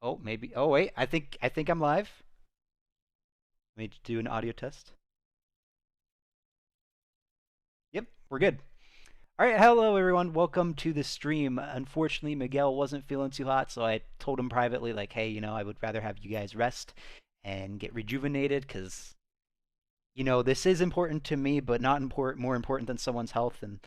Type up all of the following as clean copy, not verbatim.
Oh, maybe. Oh, wait. I think I'm live. Let me do an audio test. Yep, we're good. All right, hello everyone. Welcome to the stream. Unfortunately, Miguel wasn't feeling too hot, so I told him privately, like, hey, I would rather have you guys rest and get rejuvenated because, this is important to me, but not more important than someone's health. And,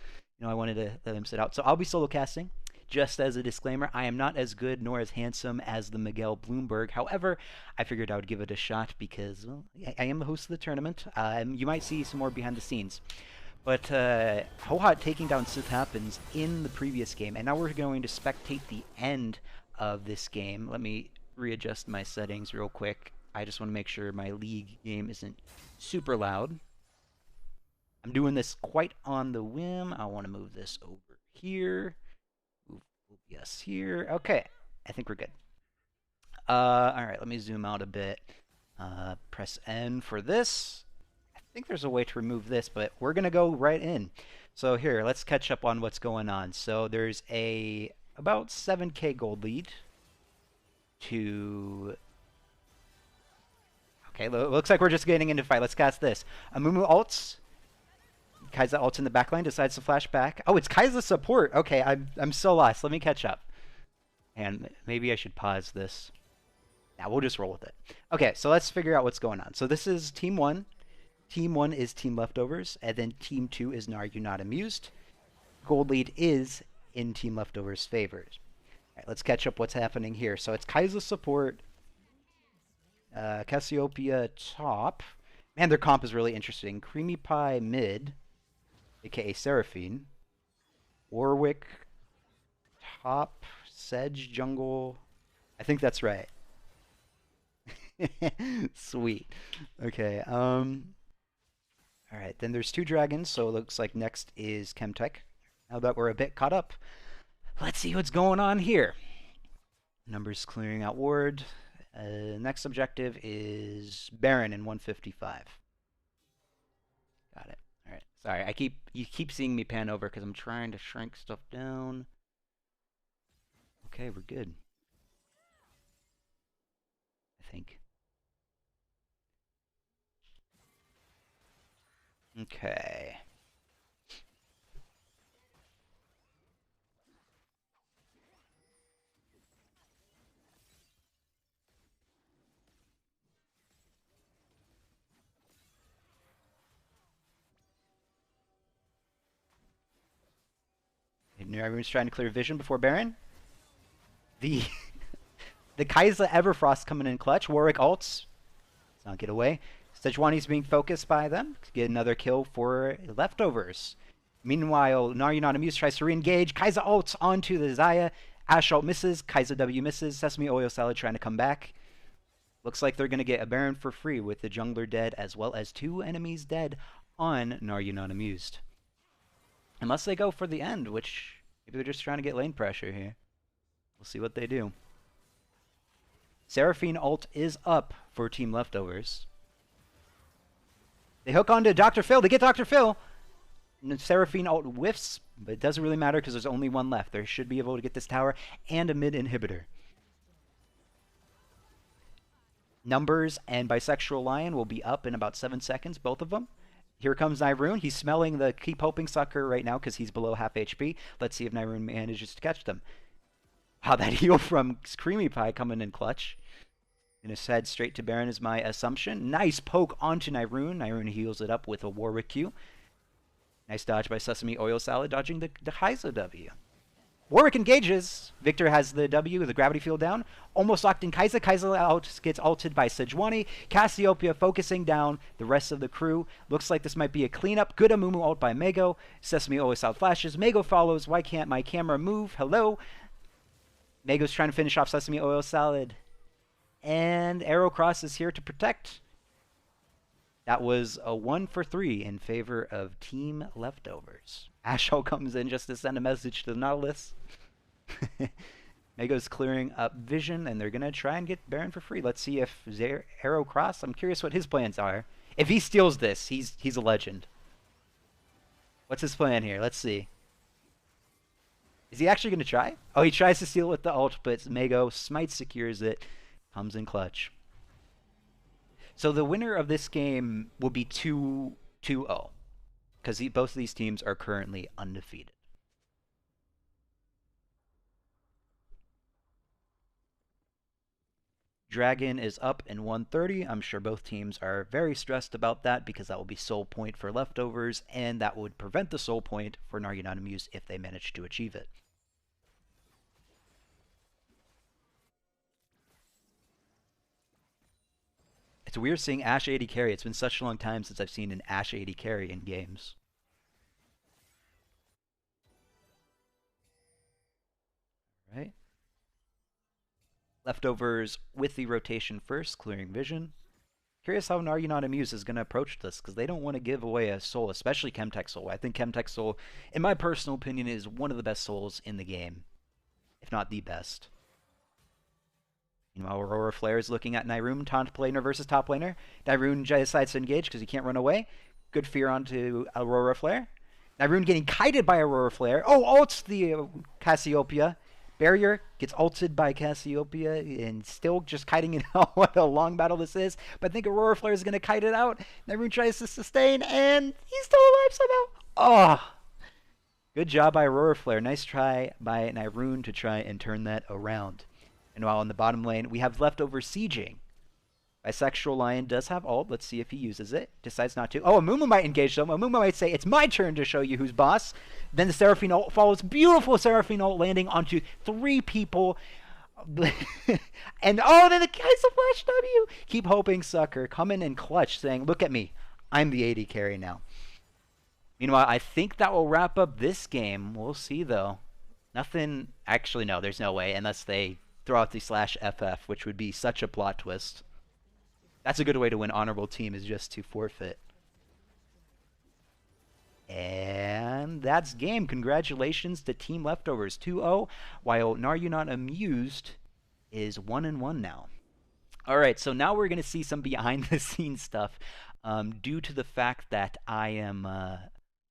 I wanted to let him sit out. So I'll be solo casting. Just as a disclaimer, I am not as good nor as handsome as the Miguel Bloomberg. However, I figured I would give it a shot because, well, I am the host of the tournament. You might see some more behind the scenes. But Hohat taking down Sith happens in the previous game, and now we're going to spectate the end of this game. Let me readjust my settings real quick. I just want to make sure my league game isn't super loud. I'm doing this quite on the whim. I want to move this over here. Move OBS here. Okay, I think we're good. All right, let me zoom out a bit. Press N for this. I think there's a way to remove this, but we're going to go right in. So here, let's catch up on what's going on. So there's a about 7k gold lead to... Okay, looks like we're just getting into fight. Let's cast this. Amumu ults. Kai'Sa ults in the backline, decides to flash back. Oh, it's Kai'Sa support. Okay, I'm so lost. Let me catch up. And maybe I should pause this. Now we'll just roll with it. Okay, so let's figure out what's going on. So this is Team 1. Team 1 is Team Leftovers, and then Team 2 is Are You Not Amused? Gold lead is in Team Leftovers' favors. All right, let's catch up what's happening here. So it's Kai'Sa support, Cassiopeia top. Man, their comp is really interesting. Creamy Pie mid, aka Seraphine. Warwick top, Sedge jungle. I think that's right. Sweet. Okay. All right. Then there's 2 dragons, so it looks like next is Chemtech. Now that we're a bit caught up, let's see what's going on here. Numbers clearing out ward. Next objective is Baron in 155. Got it. All right. Sorry, you keep seeing me pan over because I'm trying to shrink stuff down. Okay, we're good. I think. Okay. Everyone's trying to clear vision before Baron. The the Kai'Sa Everfrost coming in clutch. Warwick ults. Let's not get away. Sejuani's being focused by them to get another kill for Leftovers. Meanwhile, Are You Not Amused tries to re-engage. Kai'Sa ults onto the Xayah. Ashe ult misses. Kai'Sa W misses. Sesame Oil Salad trying to come back. Looks like they're going to get a Baron for free with the jungler dead as well as 2 enemies dead on Are You Not Amused. Unless they go for the end, which maybe they're just trying to get lane pressure here. We'll see what they do. Seraphine ult is up for Team Leftovers. They hook onto Dr. Phil. They get Dr. Phil. And Seraphine ult whiffs, but it doesn't really matter because there's only one left. They should be able to get this tower and a mid inhibitor. Numbers and Bisexual Lion will be up in about 7 seconds, both of them. Here comes Nyrune. He's smelling the Keep Hoping sucker right now because he's below half HP. Let's see if Nyrune manages to catch them. Wow, that heal from Creamy Pie coming in clutch. Gonna head straight to Baron is my assumption. Nice poke onto Nyrune. Nyrune heals it up with a Warwick Q. Nice dodge by Sesame Oil Salad, dodging the Kai'Sa W. Warwick engages. Victor has the W, the gravity field down. Almost locked in Kai'Sa. Kai'Sa gets ulted by Sejuani. Cassiopeia focusing down the rest of the crew. Looks like this might be a cleanup. Good Amumu ult by Mago. Sesame Oil Salad flashes. Mago follows. Why can't my camera move? Hello. Mago's trying to finish off Sesame Oil Salad. And Arrow Cross is here to protect. That was a 1 for 3 in favor of Team Leftovers. Ashe comes in just to send a message to the Nautilus. Mago's clearing up vision, and they're going to try and get Baron for free. Let's see if Arrow Cross, I'm curious what his plans are. If he steals this, he's a legend. What's his plan here? Let's see. Is he actually going to try? Oh, he tries to steal with the ult, but Mago Smite secures it. Comes in clutch. So the winner of this game will be 2-0 because both of these teams are currently undefeated. Dragon is up in 130. I'm sure both teams are very stressed about that because that will be soul point for leftovers, and that would prevent the soul point for Naryanana Muse if they manage to achieve it. It's weird seeing Ashe AD carry. It's been such a long time since I've seen an Ashe AD carry in games. Right? Leftovers with the rotation first, clearing vision. Curious how Naryanana Muse is going to approach this because they don't want to give away a soul, especially Chemtech Soul. I think Chemtech Soul, in my personal opinion, is one of the best souls in the game, if not the best. Meanwhile, Aurora Flare is looking at Nyrune, top laner versus top laner. Nyrune decides to engage because he can't run away. Good fear onto Aurora Flare. Nyrune getting kited by Aurora Flare. Oh, ults the Cassiopeia. Barrier gets ulted by Cassiopeia and still just kiting it out. What a long battle this is. But I think Aurora Flare is going to kite it out. Nyrune tries to sustain and he's still alive somehow. Oh, good job by Aurora Flare. Nice try by Nyrune to try and turn that around. And while in the bottom lane, we have leftover sieging. Bisexual Lion does have ult. Let's see if he uses it. Decides not to. Oh, Amumu might engage them. Amumu might say, it's my turn to show you who's boss. Then the Seraphine ult follows. Beautiful Seraphine ult landing onto 3 people. And oh, then the Kai'Sa Flash W. Keep hoping, sucker. Come in and clutch, saying, look at me. I'm the AD carry now. Meanwhile, I think that will wrap up this game. We'll see, though. Nothing. Actually, no, there's no way. Unless they throw out the /FF, which would be such a plot twist. That's a good way to win honorable team, is just to forfeit. And that's game. Congratulations to Team Leftovers 2-0, while Naryunan Amused is 1-1 now. All right, so now we're going to see some behind-the-scenes stuff due to the fact that I am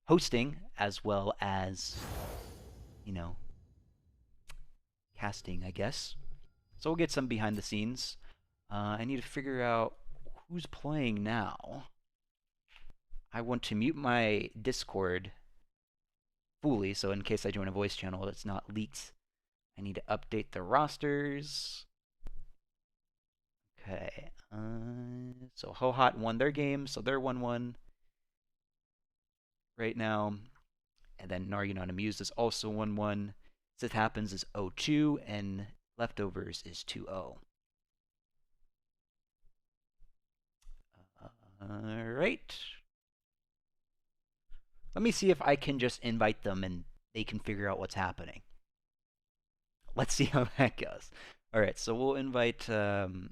hosting as well as, you know, casting, I guess. So we'll get some behind the scenes. I need to figure out who's playing now. I want to mute my Discord fully, so in case I join a voice channel, it's not leaked. I need to update the rosters. Okay. So Hohat won their game, so they're 1-1 right now. And then Naryunan Amused is also 1-1. Sith Happens is 0-2, and Leftovers is 2-0. Alright. Let me see if I can just invite them and they can figure out what's happening. Let's see how that goes. Alright, so we'll invite... We'll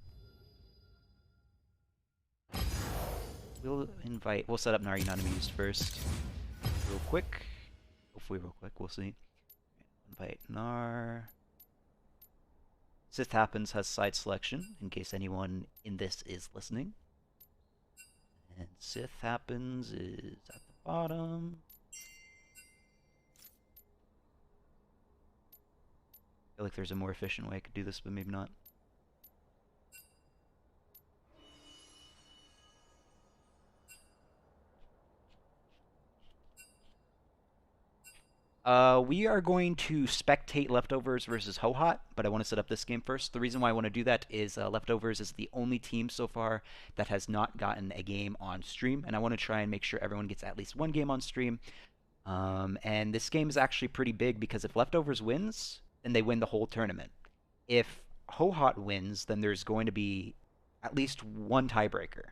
set up Naryunan Amused first. Real quick. Hopefully real quick, we'll see. Invite Nar. Sith Happens has side selection, in case anyone in this is listening. And Sith Happens is at the bottom. I feel like there's a more efficient way I could do this, but maybe not. We are going to spectate Leftovers versus Hohat, but I want to set up this game first. The reason why I want to do that is Leftovers is the only team so far that has not gotten a game on stream, and I want to try and make sure everyone gets at least one game on stream. And this game is actually pretty big because if Leftovers wins, then they win the whole tournament. If Hohat wins, then there's going to be at least one tiebreaker.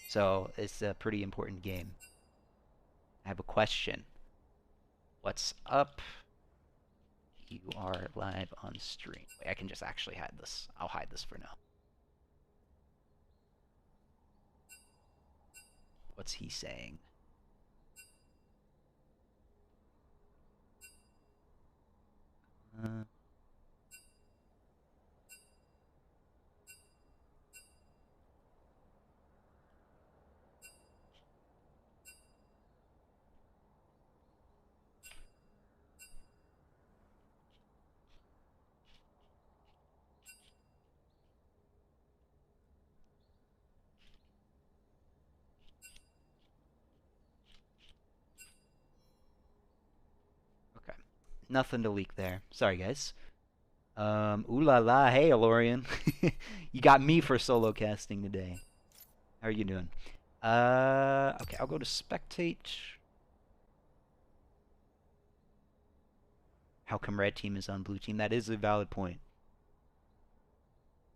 So it's a pretty important game. I have a question. What's up? You are live on stream. Wait, I can just actually hide this. I'll hide this for now. What's he saying? Nothing to leak there. Sorry, guys. Ooh la la. Hey, Alorian. You got me for solo casting today. How are you doing? Okay, I'll go to spectate. How come red team is on blue team? That is a valid point.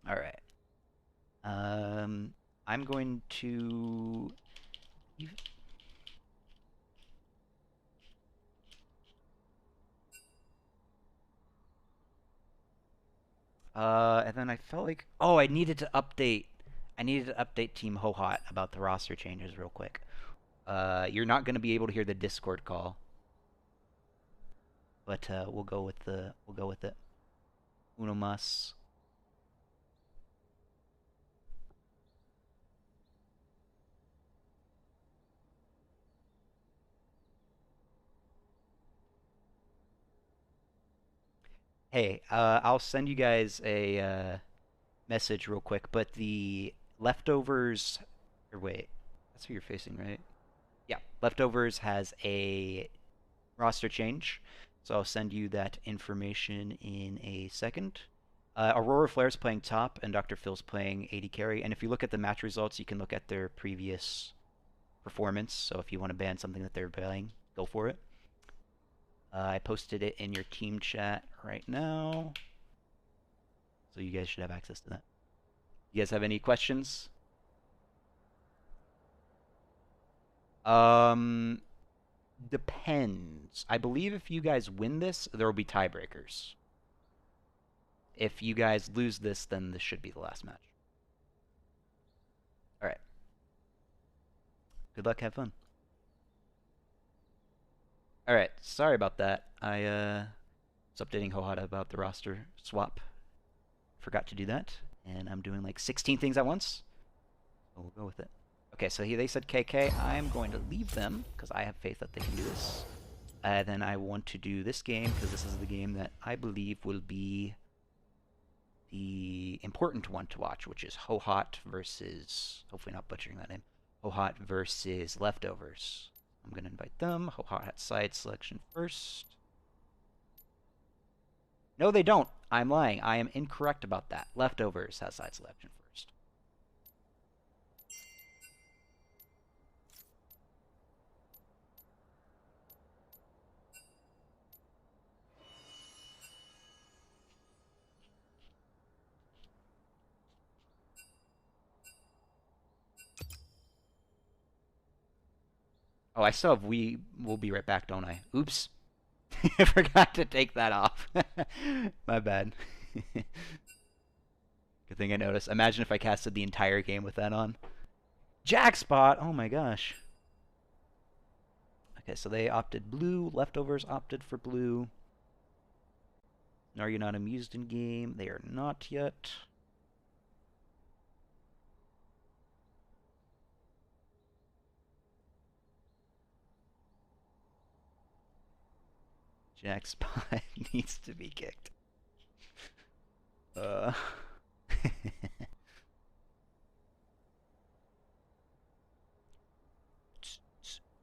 All right. I'm going to. And then I felt like, oh, I needed to update. I needed to update Team Hohot about the roster changes real quick. You're not going to be able to hear the Discord call, but we'll go with it. Uno mas. Hey, I'll send you guys a message real quick, but the leftovers. Or wait, that's who you're facing, right? Yeah, leftovers has a roster change, so I'll send you that information in a second. Aurora Flare's playing top, and Dr. Phil's playing AD carry. And if you look at the match results, you can look at their previous performance. So if you want to ban something that they're playing, go for it. I posted it in your team chat right now, so you guys should have access to that. You guys have any questions? Um, Depends. I believe if you guys win this, there will be tiebreakers. If you guys lose this, then this should be the last match. All right. Good luck. Have fun. All right. Sorry about that. I was updating Hohata about the roster swap. Forgot to do that, and I'm doing like 16 things at once. So we'll go with it. Okay, so they said KK. I'm going to leave them because I have faith that they can do this. Then I want to do this game because this is the game that I believe will be the important one to watch, which is Hohot versus, hopefully not butchering that name, Hohot versus Leftovers. I'm going to invite them. Hohot has side selection first. No, they don't. I'm lying. I am incorrect about that. Leftovers has side selection first. Oh, I still have we will be right back, don't I? Oops. I forgot to take that off. My bad. Good thing I noticed. Imagine if I casted the entire game with that on. Jackspot! Oh my gosh. Okay, so they opted blue. Leftovers opted for blue. Are you not amused in game? They are not yet. Jackspot needs to be kicked. Uh.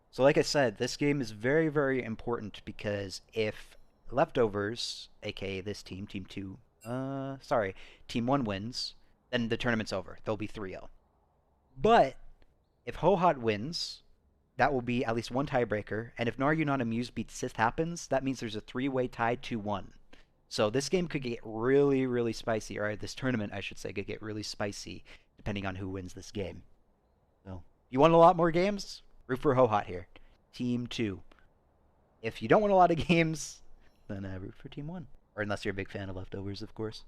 So like I said, this game is very, very important because if Leftovers, aka this team, Team 2, sorry, Team 1 wins, then the tournament's over. They'll be 3-0. But if Hohot wins, that will be at least one tiebreaker, and if Naru Not Amused beats Sith happens, that means there's a three-way tie 2-1. So this game could get really, really spicy, or this tournament, I should say, could get really spicy depending on who wins this game. So, you want a lot more games? Root for Hohot here. Team 2. If you don't want a lot of games, then root for Team 1. Or unless you're a big fan of Leftovers, of course.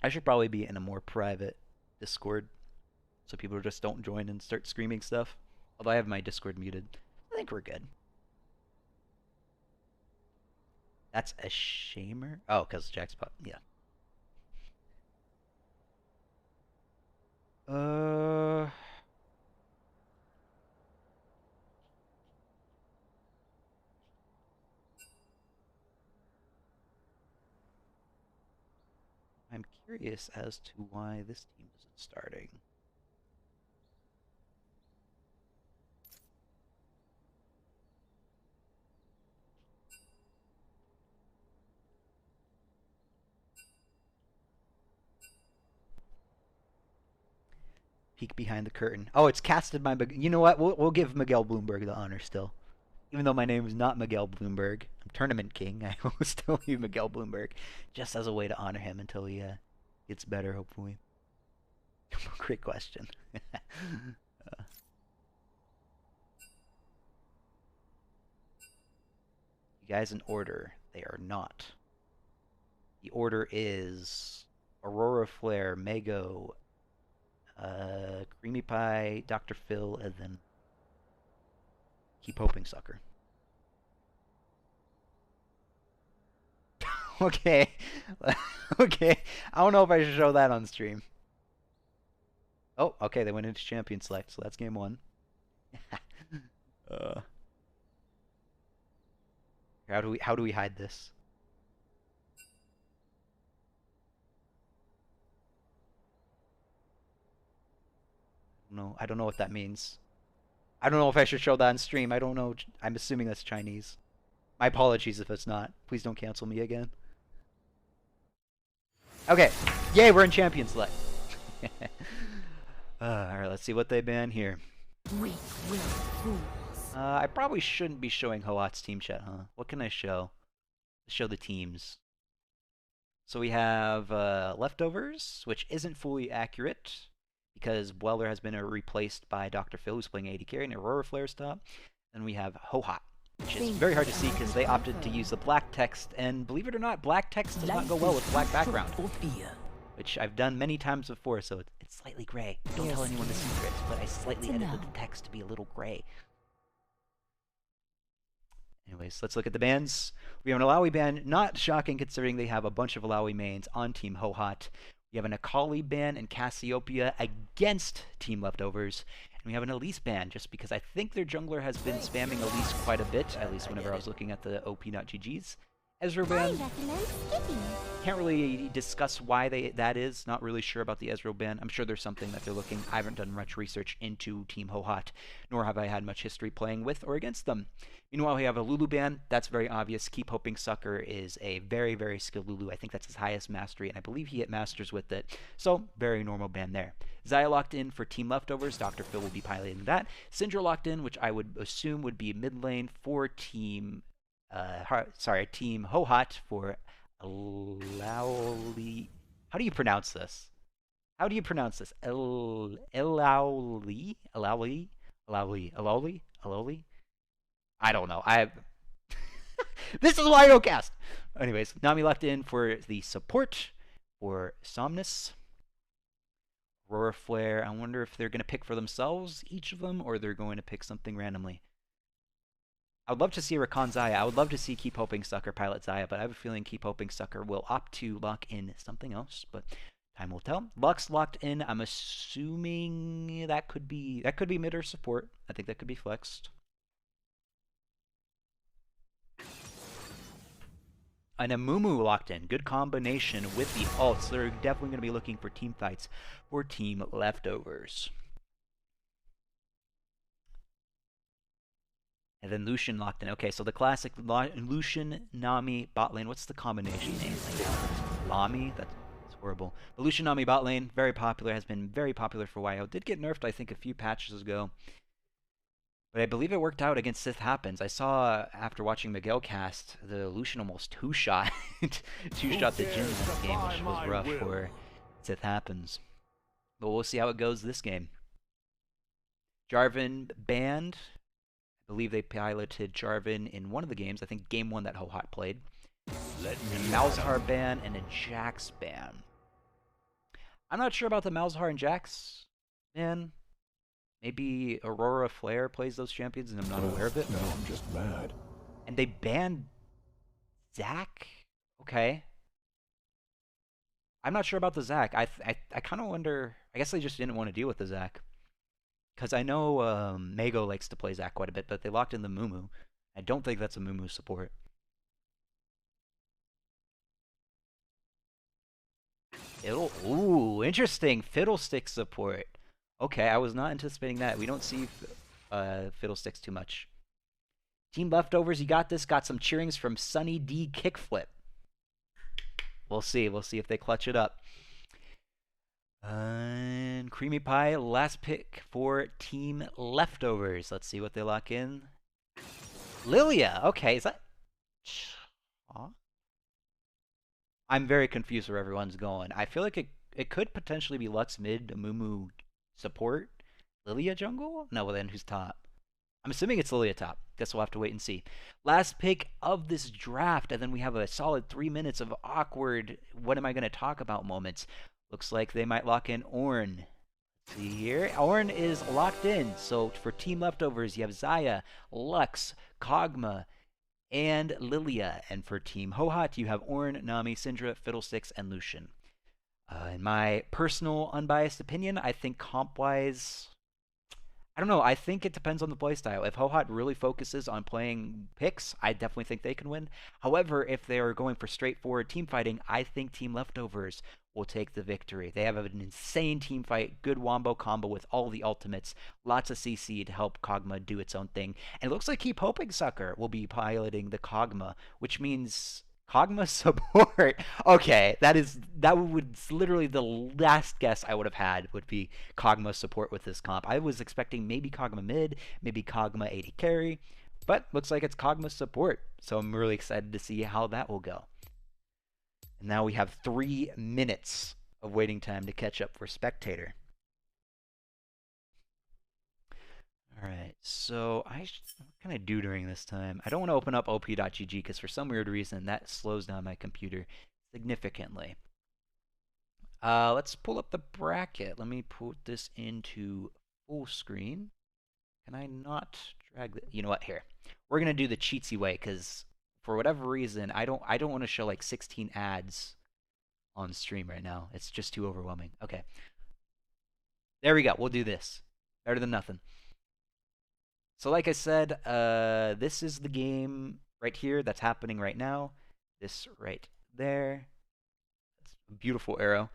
I should probably be in a more private Discord so people just don't join and start screaming stuff. Although I have my Discord muted. I think we're good. That's a shamer? Oh, because Jackspot. Yeah. Uh... I'm curious as to why this team isn't starting. Peek behind the curtain. Oh, it's casted by You know what? We'll give Miguel Bloomberg the honor still. Even though my name is not Miguel Bloomberg, I'm Tournament King, I will still use Miguel Bloomberg just as a way to honor him until he gets better, hopefully. Great question. You guys in order. They are not. The order is Aurora Flare, Mago, Creamy Pie, Dr. Phil, and then Keep Hoping Sucker. Okay. Okay. I don't know if I should show that on stream. Oh, okay, they went into Champion Select, so that's game 1. How do we hide this? No, I don't know what that means. I don't know if I should show that on stream. I don't know. I'm assuming that's Chinese. My apologies if it's not. Please don't cancel me again. Okay. Yay, we're in Champion Select. Alright, let's see what they ban here. I probably shouldn't be showing Hoat's team chat, huh? What can I show? Let's show the teams. So we have Leftovers, which isn't fully accurate because Weller has been replaced by Dr. Phil, who's playing AD carry, and Aurora Flare's top. Then we have Hoat, which is very hard to see because they opted to use the black text, and believe it or not, black text does not go well with black background, which I've done many times before, so it's slightly gray. Don't tell anyone the secret, but I slightly edited the text to be a little gray. Anyways, let's look at the bans. We have an Illaoi ban, not shocking considering they have a bunch of Illaoi mains on Team Hoat. We have an Akali ban and Cassiopeia against Team Leftovers. And we have an Elise ban, just because I think their jungler has been spamming Elise quite a bit, at least whenever I was looking at the op.gg's. Ezreal ban, can't really discuss why that is. Not really sure about the Ezreal ban. I'm sure there's something that they're looking. I haven't done much research into Team Hoat, nor have I had much history playing with or against them. Meanwhile, we have a Lulu ban. That's very obvious. Keep Hoping Sucker is a very, very skilled Lulu. I think that's his highest mastery, and I believe he hit Masters with it. So, very normal ban there. Xayah locked in for Team Leftovers. Dr. Phil will be piloting that. Syndra locked in, which I would assume would be mid lane for Team Team Hoat for Illaoi. How do you pronounce this? How do you pronounce this? Illaoi? I don't know. This is why I don't cast. Anyways, Nami locked in for the support for Somnus. Aurora Flare. I wonder if they're going to pick for themselves, each of them, or they're going to pick something randomly. I would love to see Rakan Xayah. I would love to see Keep Hoping Sucker pilot Xayah, but I have a feeling Keep Hoping Sucker will opt to lock in something else, but time will tell. Lux locked in. I'm assuming that could be mid or support. I think that could be flexed. And a Mumu locked in. Good combination with the ults. They're definitely going to be looking for team fights for Team Leftovers. And then Lucian locked in. Okay, so the classic Lucian, Nami, bot lane. What's the combination name? Lami? That's horrible. But Lucian, Nami, bot lane, very popular. Has been very popular for a while. Did get nerfed, I think, a few patches ago. But I believe it worked out against Sith Happens. I saw, after watching Miguel cast, the Lucian almost two-shot two-shot the Jhin in this game, which was rough for Sith Happens. But we'll see how it goes this game. Jarvan banned. I believe they piloted Jarvan in one of the games. I think game 1 that Hoat played. Malzahar ban and a Jax ban. I'm not sure about the Malzahar and Jax ban. Maybe Aurora Flare plays those champions and I'm not aware of it. No, I'm just mad. And they banned Zac? Okay. I'm not sure about the Zac. I kind of wonder. I guess they just didn't want to deal with the Zac. Because I know Mago likes to play Zac quite a bit, but they locked in the Mumu. I don't think that's a Mumu support. Ooh, interesting. Fiddlestick support. Okay, I was not anticipating that. We don't see Fiddlesticks too much. Team Leftovers, you got this. Got some cheerings from Sunny D Kickflip. We'll see. We'll see if they clutch it up. And Creamy Pie, last pick for Team Leftovers. Let's see what they lock in. Lilia. Okay, is that... Aw. I'm very confused where everyone's going. I feel like it could potentially be Lux mid, Amumu support, Lilia jungle? No, well then who's top? I'm assuming it's Lilia top. Guess we'll have to wait and see. Last pick of this draft, and then we have a solid 3 minutes of awkward, what am I going to talk about moments. Looks like they might lock in Ornn. See here, Ornn is locked in. So for Team Leftovers, you have Xayah, Lux, Kog'Maw, and Lilia. And for Team Hohat, you have Ornn, Nami, Syndra, Fiddlesticks, and Lucian. In my personal unbiased opinion, I think comp-wise, I don't know. I think it depends on the playstyle. If Hohat really focuses on playing picks, I definitely think they can win. However, if they are going for straightforward team fighting, I think Team Leftovers will take the victory. They have an insane team fight, good wombo combo with all the ultimates, lots of CC to help Kog'Maw do its own thing. And it looks like Keep Hoping Sucker will be piloting the Kog'Maw, which means Kog'Maw support. Okay, that would literally the last guess I would have had would be Kog'Maw support with this comp. I was expecting maybe Kog'Maw mid, maybe Kog'Maw AD carry, but looks like it's Kog'Maw support. So I'm really excited to see how that will go. And now we have 3 minutes of waiting time to catch up for Spectator. All right, so what can I do during this time? I don't want to open up op.gg because for some weird reason that slows down my computer significantly. Let's pull up the bracket. Let me put this into full screen. Can I not drag it? You know what? Here, we're gonna do the cheatsy way because for whatever reason I don't want to show like 16 ads on stream right now. It's just too overwhelming. Okay, there we go. We'll do this. Better than nothing. So like I said, this is the game right here that's happening right now. This right there. That's a beautiful arrow.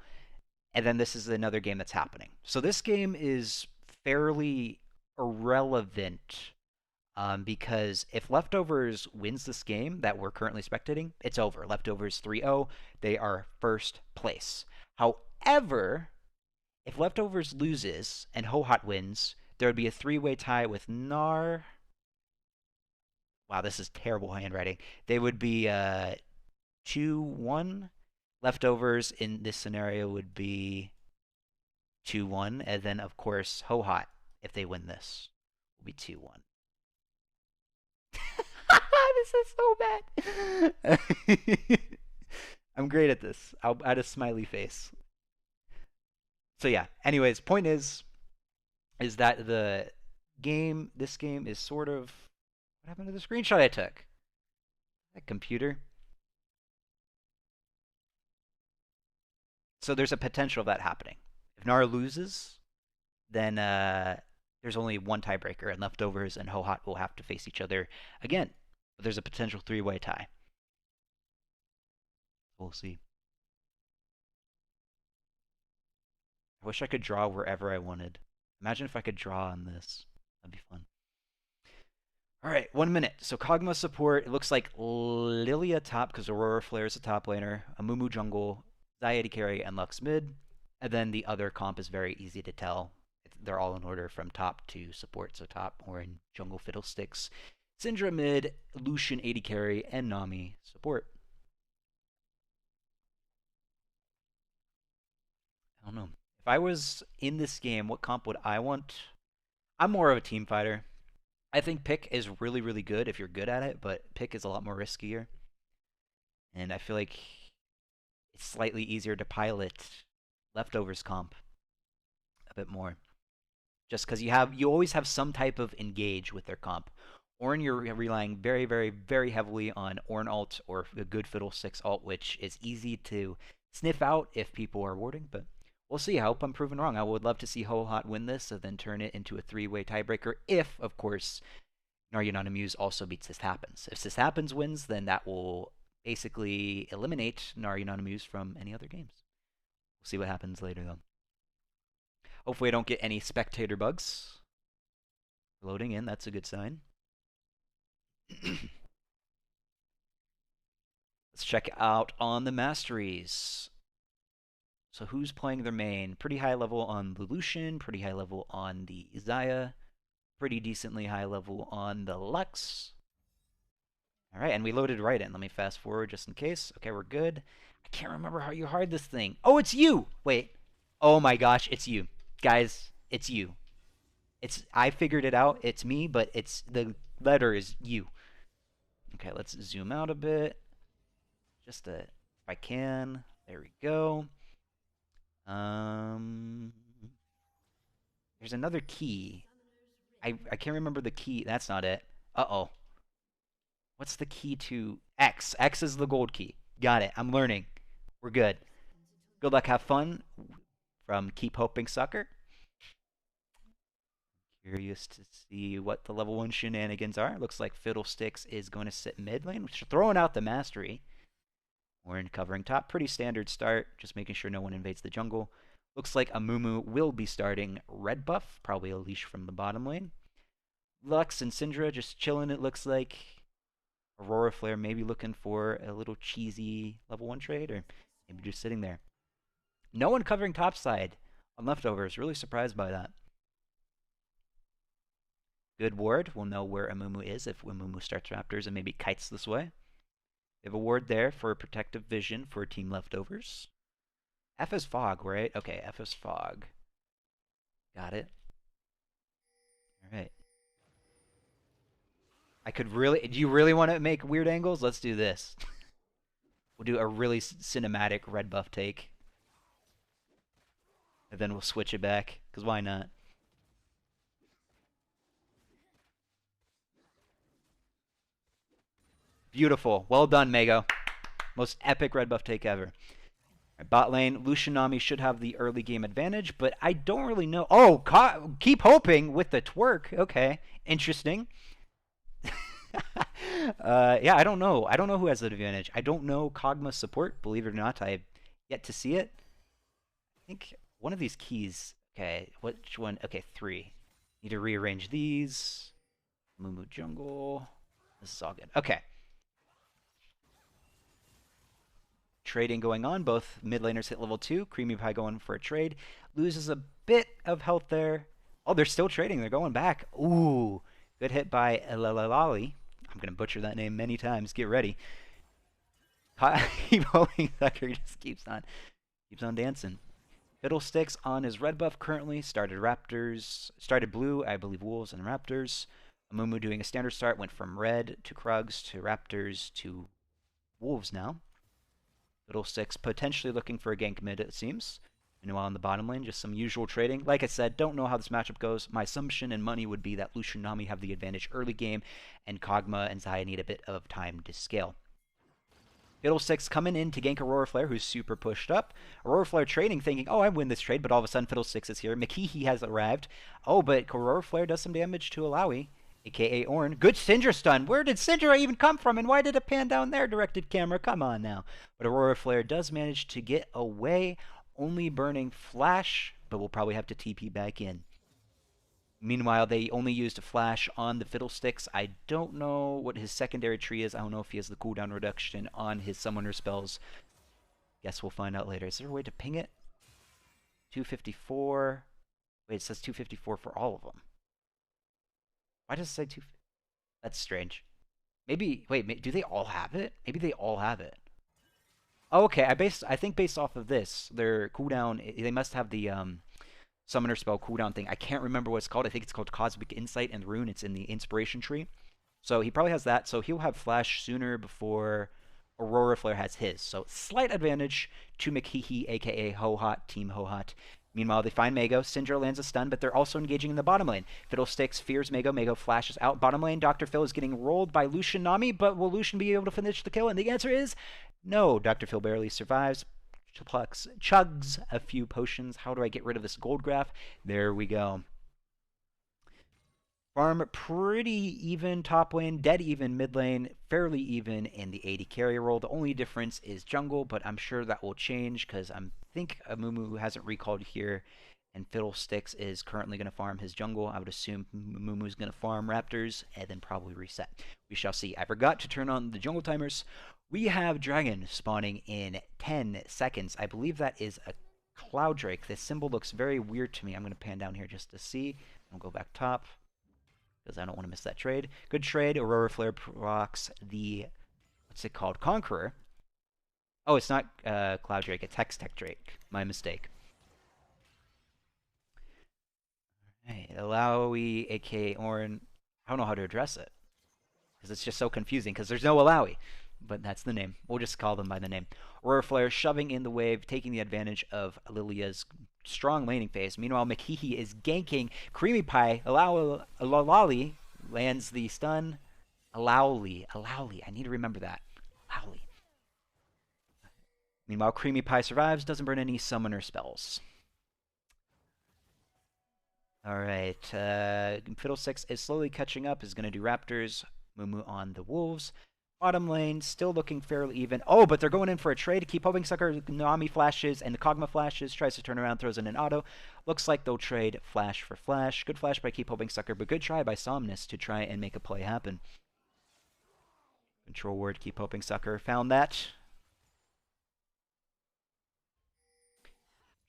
And then this is another game that's happening. So this game is fairly irrelevant because if Leftovers wins this game that we're currently spectating, it's over. Leftovers 3-0. They are first place. However, if Leftovers loses and Hohat wins, there would be a 3-way tie with Gnar. Wow, this is terrible handwriting. They would be 2-1. Leftovers in this scenario would be 2-1. And then, of course, Hohat, if they win this, will be 2-1. This is so bad. I'm great at this. I'll add a smiley face. So yeah, anyways, point is that this game is sort of, what happened to the screenshot I took? That computer. So there's a potential of that happening. If Gnar loses, then there's only one tiebreaker, and Leftovers and Hohat will have to face each other again. But there's a potential 3-way tie. We'll see. I wish I could draw wherever I wanted. Imagine if I could draw on this. That'd be fun. All right, 1 minute. So Kog'Maw support. It looks like Lilia top because Aurora Flare is a top laner. Amumu jungle, Xayah AD carry, and Lux mid. And then the other comp is very easy to tell. They're all in order from top to support. So top, Ornn, jungle, Fiddlesticks, Syndra mid, Lucian AD carry, and Nami support. I don't know. If I was in this game, what comp would I want? I'm more of a team fighter. I think pick is really, really good if you're good at it, but pick is a lot more riskier. And I feel like it's slightly easier to pilot Leftovers comp a bit more. Just because you always have some type of engage with their comp. Ornn, you're relying very, very, very heavily on Ornn ult or a good Fiddlesticks ult, which is easy to sniff out if people are warding, but we'll see. I hope I'm proven wrong. I would love to see Hohat win this and then turn it into a 3-way tiebreaker if, of course, Naryanonamuse also beats This Happens. If This Happens wins, then that will basically eliminate Naryanonamuse from any other games. We'll see what happens later, though. Hopefully I don't get any spectator bugs. Loading in, that's a good sign. Let's check out on the masteries. So who's playing their main? Pretty high level on the Lucian, pretty high level on the Xayah, pretty decently high level on the Lux. All right, and we loaded right in. Let me fast forward just in case. Okay, we're good. I can't remember how you hard this thing. Oh, it's you! Wait. Oh my gosh, it's you. Guys, it's you. I figured it out. It's me, but it's the letter is you. Okay, let's zoom out a bit. Just if I can. There we go. There's another key. I can't remember the key. That's not it. Uh-oh. What's the key to X? X is the gold key. Got it. I'm learning. We're good. Good luck. Have fun. From Keep Hoping Sucker. Curious to see what the level 1 shenanigans are. Looks like Fiddlesticks is going to sit mid lane, which is throwing out the mastery. Warren covering top. Pretty standard start. Just making sure no one invades the jungle. Looks like Amumu will be starting red buff. Probably a leash from the bottom lane. Lux and Syndra just chilling, it looks like. Aurora Flare maybe looking for a little cheesy level 1 trade, or maybe just sitting there. No one covering topside on leftovers. Really surprised by that. Good ward. We'll know where Amumu is if Amumu starts Raptors and maybe kites this way. We have a ward there for protective vision for team leftovers. F is fog, right? Okay, F is fog. Got it. All right. Do you really want to make weird angles? Let's do this. We'll do a really cinematic red buff take. And then we'll switch it back, because why not? Beautiful. Well done, Mago. Most epic red buff take ever. Right, bot lane, Lucian Nami should have the early game advantage, but I don't really know. Oh, keep hoping with the twerk. Okay, interesting. Yeah, I don't know. I don't know who has the advantage. I don't know Kog'Maw support. Believe it or not, I have yet to see it. I think one of these keys. Okay, which one? Okay, 3. Need to rearrange these. Mumu jungle. This is all good. Okay. Trading going on. Both mid laners hit level 2. Creamy Pie going for a trade. Loses a bit of health there. Oh, they're still trading. They're going back. Ooh. Good hit by Elalali. I'm going to butcher that name many times. Get ready. Keep hoping Thunder just keeps on dancing. Fiddlesticks on his red buff currently. Started blue, I believe Wolves and Raptors. Amumu doing a standard start. Went from red to Krugs to Raptors to Wolves now. Fiddlesticks potentially looking for a gank mid, it seems. Meanwhile, in the bottom lane, just some usual trading. Like I said, don't know how this matchup goes. My assumption and money would be that Lucian Nami have the advantage early game, and Kog'Maw and Xayah need a bit of time to scale. Fiddlesticks coming in to gank Aurora Flare, who's super pushed up. Aurora Flare trading, thinking, oh, I win this trade, but all of a sudden Fiddlesticks is here. Mikihi has arrived. Oh, but Aurora Flare does some damage to Alawi, a.k.a. Ornn. Good Syndra stun. Where did Syndra even come from, and why did it pan down there, directed camera? Come on now. But Aurora Flare does manage to get away. Only burning Flash, but we'll probably have to TP back in. Meanwhile, they only used a Flash on the Fiddlesticks. I don't know what his secondary tree is. I don't know if he has the cooldown reduction on his summoner spells. Guess we'll find out later. Is there a way to ping it? 254. Wait, it says 254 for all of them. Why does it say 2? That's strange. Maybe, wait, do they all have it? Maybe they all have it. Oh, okay, I think based off of this, their cooldown, they must have the summoner spell cooldown thing. I can't remember what it's called. I think it's called Cosmic Insight and Rune. It's in the inspiration tree. So he probably has that. So he'll have Flash sooner before Aurora Flare has his. So slight advantage to Mikihi, a.k.a. Hohot, Team Hohot. Meanwhile, they find Mago. Syndra lands a stun, but they're also engaging in the bottom lane. Fiddlesticks fears Mago. Mago flashes out. Bottom lane, Dr. Phil is getting rolled by Lucian Nami, but will Lucian be able to finish the kill? And the answer is no. Dr. Phil barely survives. Chugs a few potions. How do I get rid of this gold graph? There we go. Farm pretty even top lane, dead even mid lane, fairly even in the AD carry role. The only difference is jungle, but I'm sure that will change because I think Amumu hasn't recalled here, and Fiddlesticks is currently going to farm his jungle. I would assume Amumu's going to farm Raptors and then probably reset. We shall see. I forgot to turn on the jungle timers. We have Dragon spawning in 10 seconds. I believe that is a Cloud Drake. This symbol looks very weird to me. I'm going to pan down here just to see. I'll go back top because I don't want to miss that trade. Good trade. Aurora Flare procs the, what's it called? Conqueror. Oh, it's not Cloud Drake. It's Hextech Drake. My mistake. Hey, Alawi, aka Orin. I don't know how to address it because it's just so confusing because there's no Alawi. But that's the name. We'll just call them by the name. Aurora Flare shoving in the wave, taking the advantage of Lilia's strong laning phase. Meanwhile, Mikihi is ganking. Creamy Pie, Alali lands the stun. Alauli. I need to remember that. Alauli. Meanwhile, Creamy Pie survives, doesn't burn any summoner spells. Alright, Fiddlesticks is slowly catching up, is going to do Raptors. Mumu on the Wolves. Bottom lane, still looking fairly even. Oh, but they're going in for a trade. Keep hoping Sucker, Nami flashes, and the Kog'Maw flashes. Tries to turn around, throws in an auto. Looks like they'll trade flash for flash. Good flash by Keep Hoping Sucker, but good try by Somnus to try and make a play happen. Control word, Keep Hoping Sucker. Found that.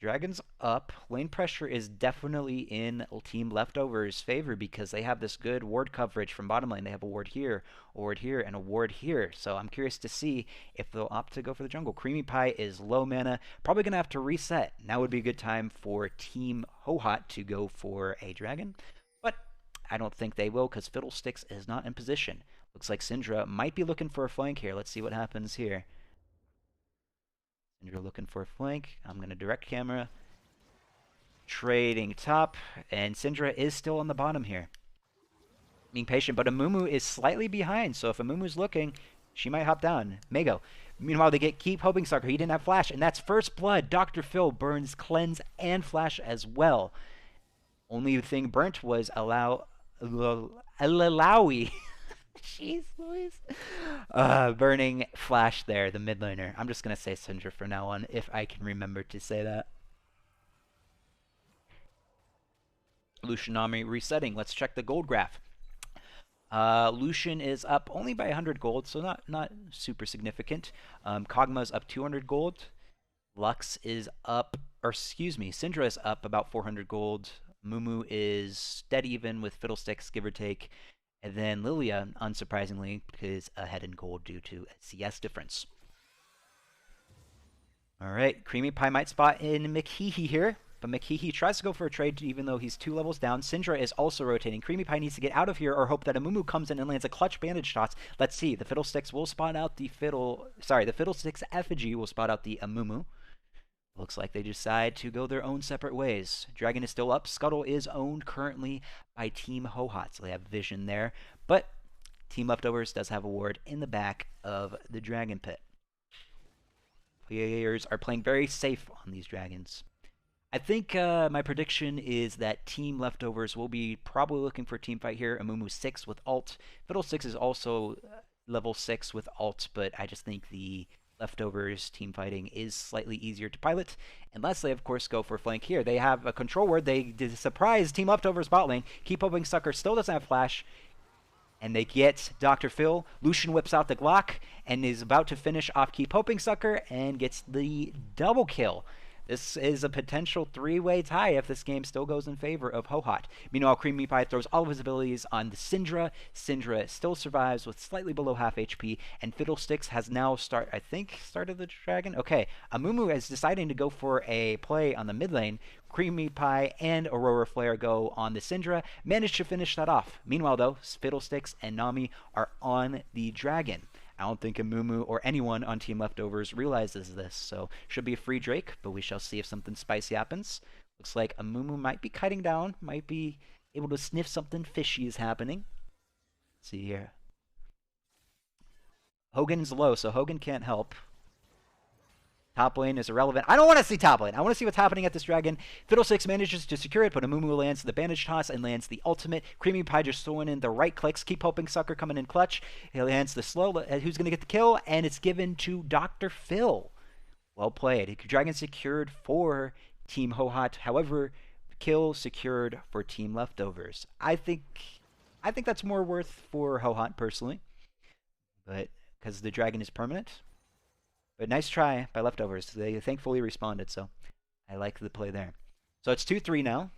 Dragons up. Lane pressure is definitely in Team Leftover's favor because they have this good ward coverage from bottom lane. They have a ward here, and a ward here. So I'm curious to see if they'll opt to go for the jungle. Creamy Pie is low mana. Probably going to have to reset. Now would be a good time for Team Hohot to go for a dragon. But I don't think they will because Fiddlesticks is not in position. Looks like Syndra might be looking for a flank here. Let's see what happens here. Syndra looking for a flank. I'm going to direct camera. Trading top. And Syndra is still on the bottom here. Being patient, but Amumu is slightly behind. So if Amumu's looking, she might hop down. Mago. Meanwhile, they Keep Hoping Sucker. He didn't have flash, and that's first blood. Dr. Phil burns cleanse and flash as well. Only thing burnt was Alawi. Jeez Louise. Burning flash there, the mid laner. I'm just going to say Syndra from now on, if I can remember to say that. Lucian Nami resetting. Let's check the gold graph. Lucian is up only by 100 gold, so not super significant. Kog'Maw's up 200 gold. Lux is up, or excuse me, Syndra is up about 400 gold. Mumu is dead even with Fiddlesticks, give or take. And then Lilia, unsurprisingly, is ahead in gold due to a CS difference. Alright, Creamy Pie might spot in Mikihi here, but Mikihi tries to go for a trade even though he's 2 levels down. Syndra is also rotating. Creamy Pie needs to get out of here or hope that Amumu comes in and lands a clutch bandage shots. Let's see, the Fiddlesticks will spot out the Fiddlesticks effigy will spot out the Amumu. Looks like they decide to go their own separate ways. Dragon is still up. Scuttle is owned currently by Team Hohot, so they have vision there. But Team Leftovers does have a ward in the back of the Dragon Pit. Players are playing very safe on these dragons. I think my prediction is that Team Leftovers will be probably looking for a team fight here. Amumu 6 with ult. Fiddlesticks is also level 6 with ult, but I just think the Leftovers team fighting is slightly easier to pilot, unless they, of course, go for a flank here. They have a control ward. They did surprise Team Leftovers bot lane. Keep Hoping Sucker still doesn't have flash, and they get Dr. Phil. Lucian whips out the Glock and is about to finish off Keep Hoping Sucker and gets the double kill. This is a potential 3-way tie if this game still goes in favor of Hohot. Meanwhile, Creamy Pie throws all of his abilities on the Syndra. Syndra still survives with slightly below half HP, and Fiddlesticks has now started the dragon? Okay, Amumu is deciding to go for a play on the mid lane. Creamy Pie and Aurora Flare go on the Syndra, manage to finish that off. Meanwhile, though, Fiddlesticks and Nami are on the dragon. I don't think Amumu or anyone on Team Leftovers realizes this, so should be a free Drake, but we shall see if something spicy happens. Looks like Amumu might be kiting down, might be able to sniff something fishy is happening. Let's see here. Hogan's low, so Hogan can't help. Top lane is irrelevant. I don't want to see top lane. I want to see what's happening at this dragon. Fiddlesticks manages to secure it, but Amumu lands the bandage toss and lands the ultimate. Creamy Pie just throwing in the right clicks. Keep Hoping Sucker coming in clutch. He lands the slow. Who's going to get the kill? And it's given to Dr. Phil. Well played. Dragon secured for Team Hohot. However, kill secured for Team Leftovers. I think that's more worth for Hohot personally, but because the dragon is permanent. But nice try by Leftovers. They thankfully responded, so I like the play there. So it's 2-3 now.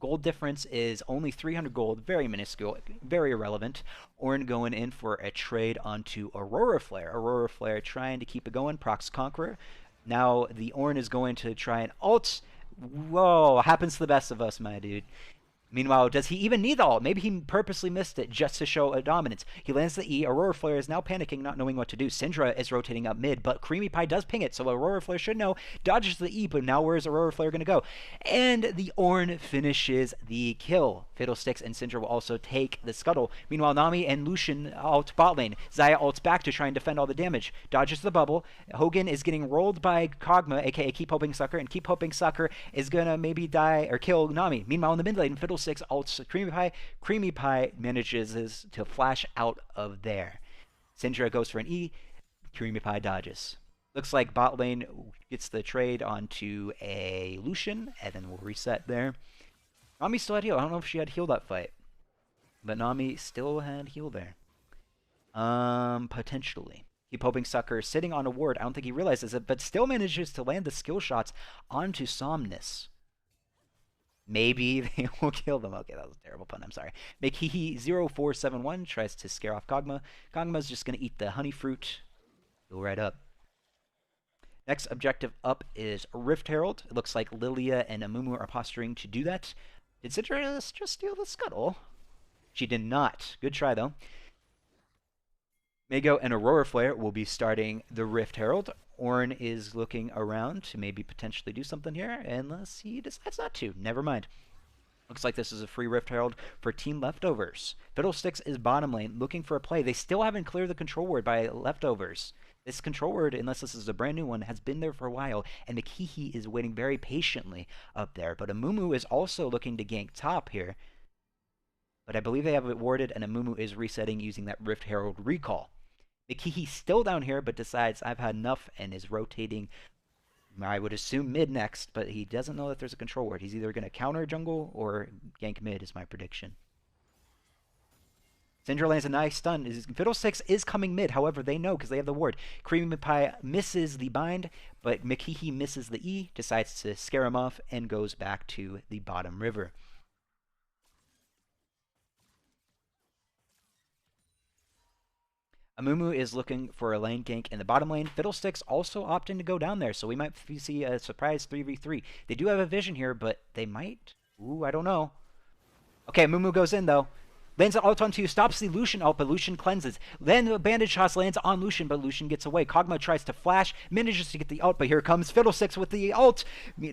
Gold difference is only 300 gold, very minuscule, very irrelevant. Ornn going in for a trade onto Aurora Flare. Aurora Flare trying to keep it going. Prox Conqueror. Now the Ornn is going to try and ult. Whoa, happens to the best of us, my dude. Meanwhile, does he even need the ult? Maybe he purposely missed it just to show a dominance. He lands the E. Aurora Flare is now panicking, not knowing what to do. Syndra is rotating up mid, but Creamy Pie does ping it, so Aurora Flare should know. Dodges the E, but now where is Aurora Flare going to go? And the Ornn finishes the kill. Fiddlesticks and Syndra will also take the scuttle. Meanwhile, Nami and Lucian ult bot lane. Xayah ults back to try and defend all the damage. Dodges the bubble. Hogan is getting rolled by Kog'Maw, aka Keep Hoping Sucker, and Keep Hoping Sucker is going to maybe die or kill Nami. Meanwhile, in the mid lane, Fiddlesticks ults Creamy Pie. Creamy Pie manages to flash out of there. Syndra goes for an E. Creamy Pie dodges. Looks like bot lane gets the trade onto a Lucian, and then we'll reset there. Nami still had heal. I don't know if she had heal that fight, but Nami still had heal there. Potentially. Keep Hoping Sucker sitting on a ward. I don't think he realizes it, but still manages to land the skill shots onto Somnus. Maybe they will kill them. Okay, that was a terrible pun. I'm sorry. Makehihi0471 tries to scare off Kog'Maw. Kog'Maw's just going to eat the honey fruit. Go right up. Next objective up is Rift Herald. It looks like Lilia and Amumu are posturing to do that. Did Syndra just steal the scuttle? She did not. Good try, though. Mego and Aurora Flare will be starting the Rift Herald. Ornn is looking around to maybe potentially do something here, unless he decides not to. Never mind. Looks like this is a free Rift Herald for Team Leftovers. Fiddlesticks is bottom lane, looking for a play. They still haven't cleared the control ward by Leftovers. This control ward, unless this is a brand new one, has been there for a while, and Makehihi is waiting very patiently up there. But Amumu is also looking to gank top here. But I believe they have it warded, and Amumu is resetting using that Rift Herald recall. Makehihi's still down here, but decides I've had enough and is rotating, I would assume, mid next, but he doesn't know that there's a control ward. He's either going to counter jungle or gank mid is my prediction. Syndra lands a nice stun. Fiddlesticks is coming mid, however, they know because they have the ward. Creamy Pie misses the bind, but Makehihi misses the E, decides to scare him off, and goes back to the bottom river. Amumu is looking for a lane gank in the bottom lane. Fiddlesticks also opting to go down there, so we might see a surprise 3v3. They do have a vision here, but they might... Ooh, I don't know. Okay, Amumu goes in, though. Lands an ult on 2, stops the Lucian ult, but Lucian cleanses. Then the bandage toss lands on Lucian, but Lucian gets away. Kog'Maw tries to flash, manages to get the ult, but here comes Fiddlesticks with the ult,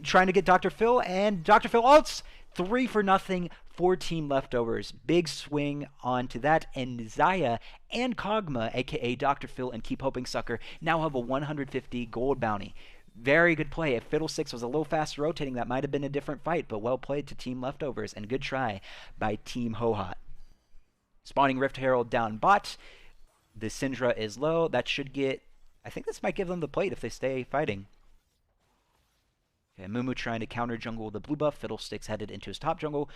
trying to get Dr. Phil, and Dr. Phil ults! 3-0 for Team Leftovers. Big swing onto that, and Xayah and Kog'Maw, aka Dr. Phil and Keep Hoping Sucker, now have a 150 gold bounty. Very good play. If Fiddlesticks was a little faster rotating, that might have been a different fight, but well played to Team Leftovers, and good try by Team Hohot. Spawning Rift Herald down bot. The Syndra is low. That should get... I think this might give them the plate if they stay fighting. Okay, Mumu trying to counter jungle the blue buff. Fiddlesticks headed into his top jungle.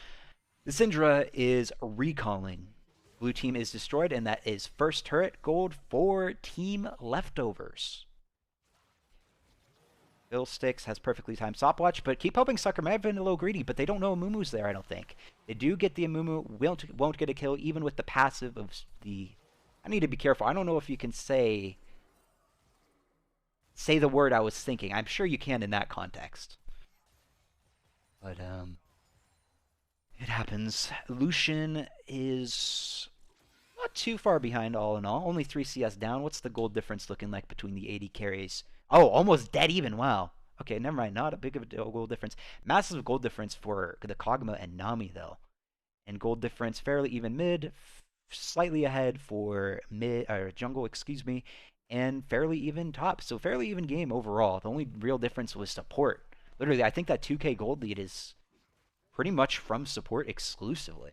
The Syndra is recalling. Blue team is destroyed, and that is first turret gold for Team Leftovers. Fiddlesticks has perfectly timed stopwatch, but Keep Hoping Sucker might have been a little greedy, but they don't know Amumu's there, I don't think. They do get the Amumu, won't get a kill, even with the passive of the... I need to be careful. I don't know if you can say the word I was thinking. I'm sure you can in that context. But, it happens. Lucian is not too far behind all in all. Only 3 CS down. What's the gold difference looking like between the AD carries? Oh, almost dead even. Wow. Okay, never mind. Not a big of a gold difference. Massive gold difference for the Kog'Maw and Nami, though. And gold difference fairly even mid, slightly ahead for mid or jungle, excuse me, and fairly even top. So fairly even game overall. The only real difference was support. Literally, I think that 2k gold lead is pretty much from support exclusively.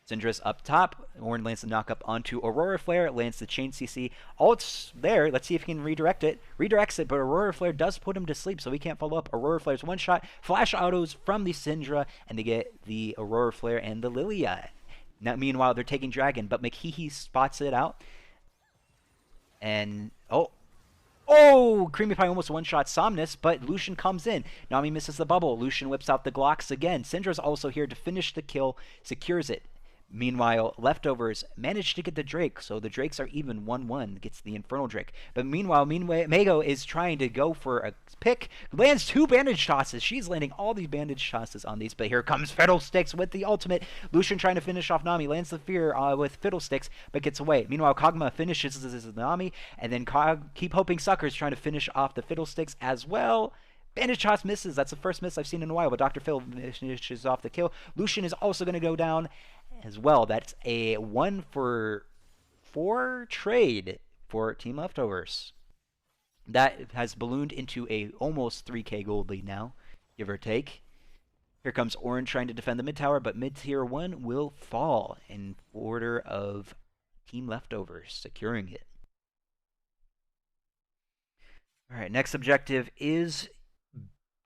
Syndra's up top. Ornn lands the knock-up onto Aurora Flare. Lands the Chain CC. Ult's there. Let's see if he can redirect it. Redirects it, but Aurora Flare does put him to sleep, so he can't follow up. Aurora Flare's one shot. Flash autos from the Syndra, and they get the Aurora Flare and the Lilia. Now, meanwhile, they're taking Dragon, but Makehihi spots it out. And, Oh, oh! Creamy Pie almost one-shot Somnus, but Lucian comes in. Nami misses the bubble. Lucian whips out the Glocks again. Syndra's also here to finish the kill, secures it. Meanwhile, Leftovers managed to get the Drake, so the Drakes are even 1-1, gets the Infernal Drake. But meanwhile, Mego is trying to go for a pick, lands 2 bandage tosses. She's landing all these bandage tosses on these, but here comes Fiddlesticks with the ultimate. Lucian trying to finish off Nami, lands the fear with Fiddlesticks, but gets away. Meanwhile, Kog'Maw finishes Nami, and then Keep Hoping Sucker's trying to finish off the Fiddlesticks as well. Bandage Toss misses. That's the first miss I've seen in a while, but Dr. Phil finishes off the kill. Lucian is also going to go down as well. That's a 1-for-4 trade for Team Leftovers. That has ballooned into a almost 3k gold lead now, give or take. Here comes Orange trying to defend the mid tower, but mid tier 1 will fall in order of Team Leftovers securing it. Alright, next objective is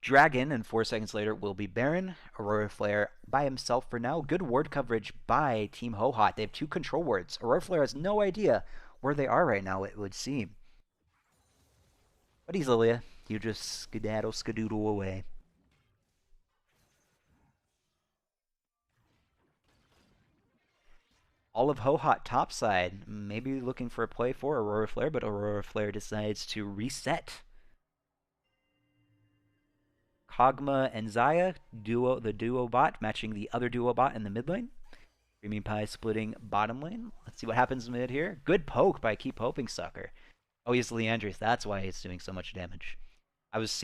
Dragon, and 4 seconds later will be Baron. Aurora Flare by himself for now. Good ward coverage by Team Hohot. They have 2 control wards. Aurora Flare has no idea where they are right now, it would seem. But he's Lilia. You just skedaddle away. All of Hohot topside. Maybe looking for a play for Aurora Flare, but Aurora Flare decides to reset. Kog'Maw and Xayah, the duo bot, matching the other duo bot in the mid lane. Creamy Pie splitting bottom lane. Let's see what happens mid here. Good poke by Keep Hoping Sucker. Oh, he's Liandry's. That's why he's doing so much damage. I was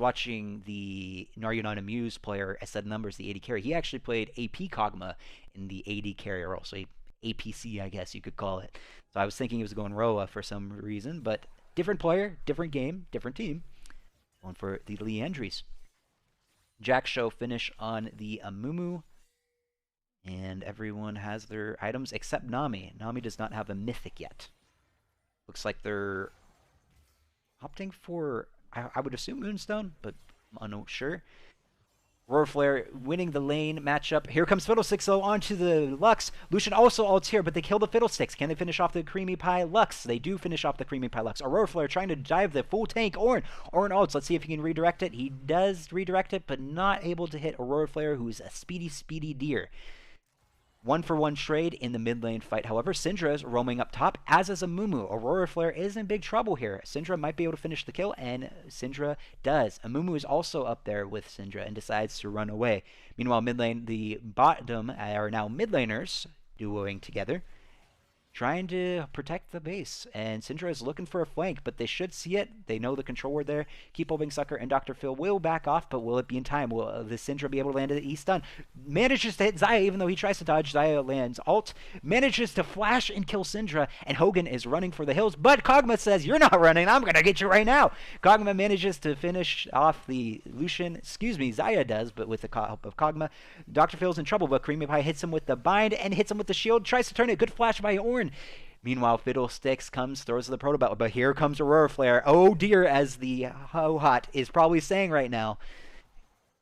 watching the Naryunana Muse player, I said numbers, the AD carry. He actually played AP Kog'Maw in the AD carry role, so APC, I guess you could call it. So I was thinking he was going Roa for some reason, but different player, different game, different team. Going for the Liandry's. Jack Show finish on the Amumu. And everyone has their items except Nami. Nami does not have a mythic yet. Looks like they're opting for, I would assume Moonstone, but I'm not sure. Aurora Flare winning the lane matchup. Here comes Fiddlesticks though onto the Lux. Lucian also ults here, but they kill the Fiddlesticks. Can they finish off the Creamy Pie Lux? They do finish off the Creamy Pie Lux. Aurora Flare trying to dive the full tank. Ornn ults. Let's see if he can redirect it. He does redirect it, but not able to hit Aurora Flare, who's a speedy deer. 1-for-1 trade in the mid lane fight. However, Syndra is roaming up top, as is Amumu. Aurora Flare is in big trouble here. Syndra might be able to finish the kill, and Syndra does. Amumu is also up there with Syndra and decides to run away. Meanwhile, mid lane, the bottom are now mid laners duoing together, trying to protect the base. And Syndra is looking for a flank, but they should see it. They know the control ward there. Keep Hoping Sucker and Dr. Phil will back off, but will it be in time? Will the Syndra be able to land the E-stun? Manages to hit Xayah, even though he tries to dodge. Xayah lands ult, manages to flash and kill Syndra, and Hogan is running for the hills, but Kog'Maw says, "You're not running, I'm gonna get you right now." Kog'Maw manages to finish off the Lucian, Xayah does, but with the help of Kog'Maw. Dr. Phil's in trouble, but Creamy Pie hits him with the bind and hits him with the shield, tries to turn it. Good flash by Ornn. Meanwhile, Fiddlesticks comes, throws the Protobelt, but here comes Aurora Flare. Oh dear, as the Hohot is probably saying right now.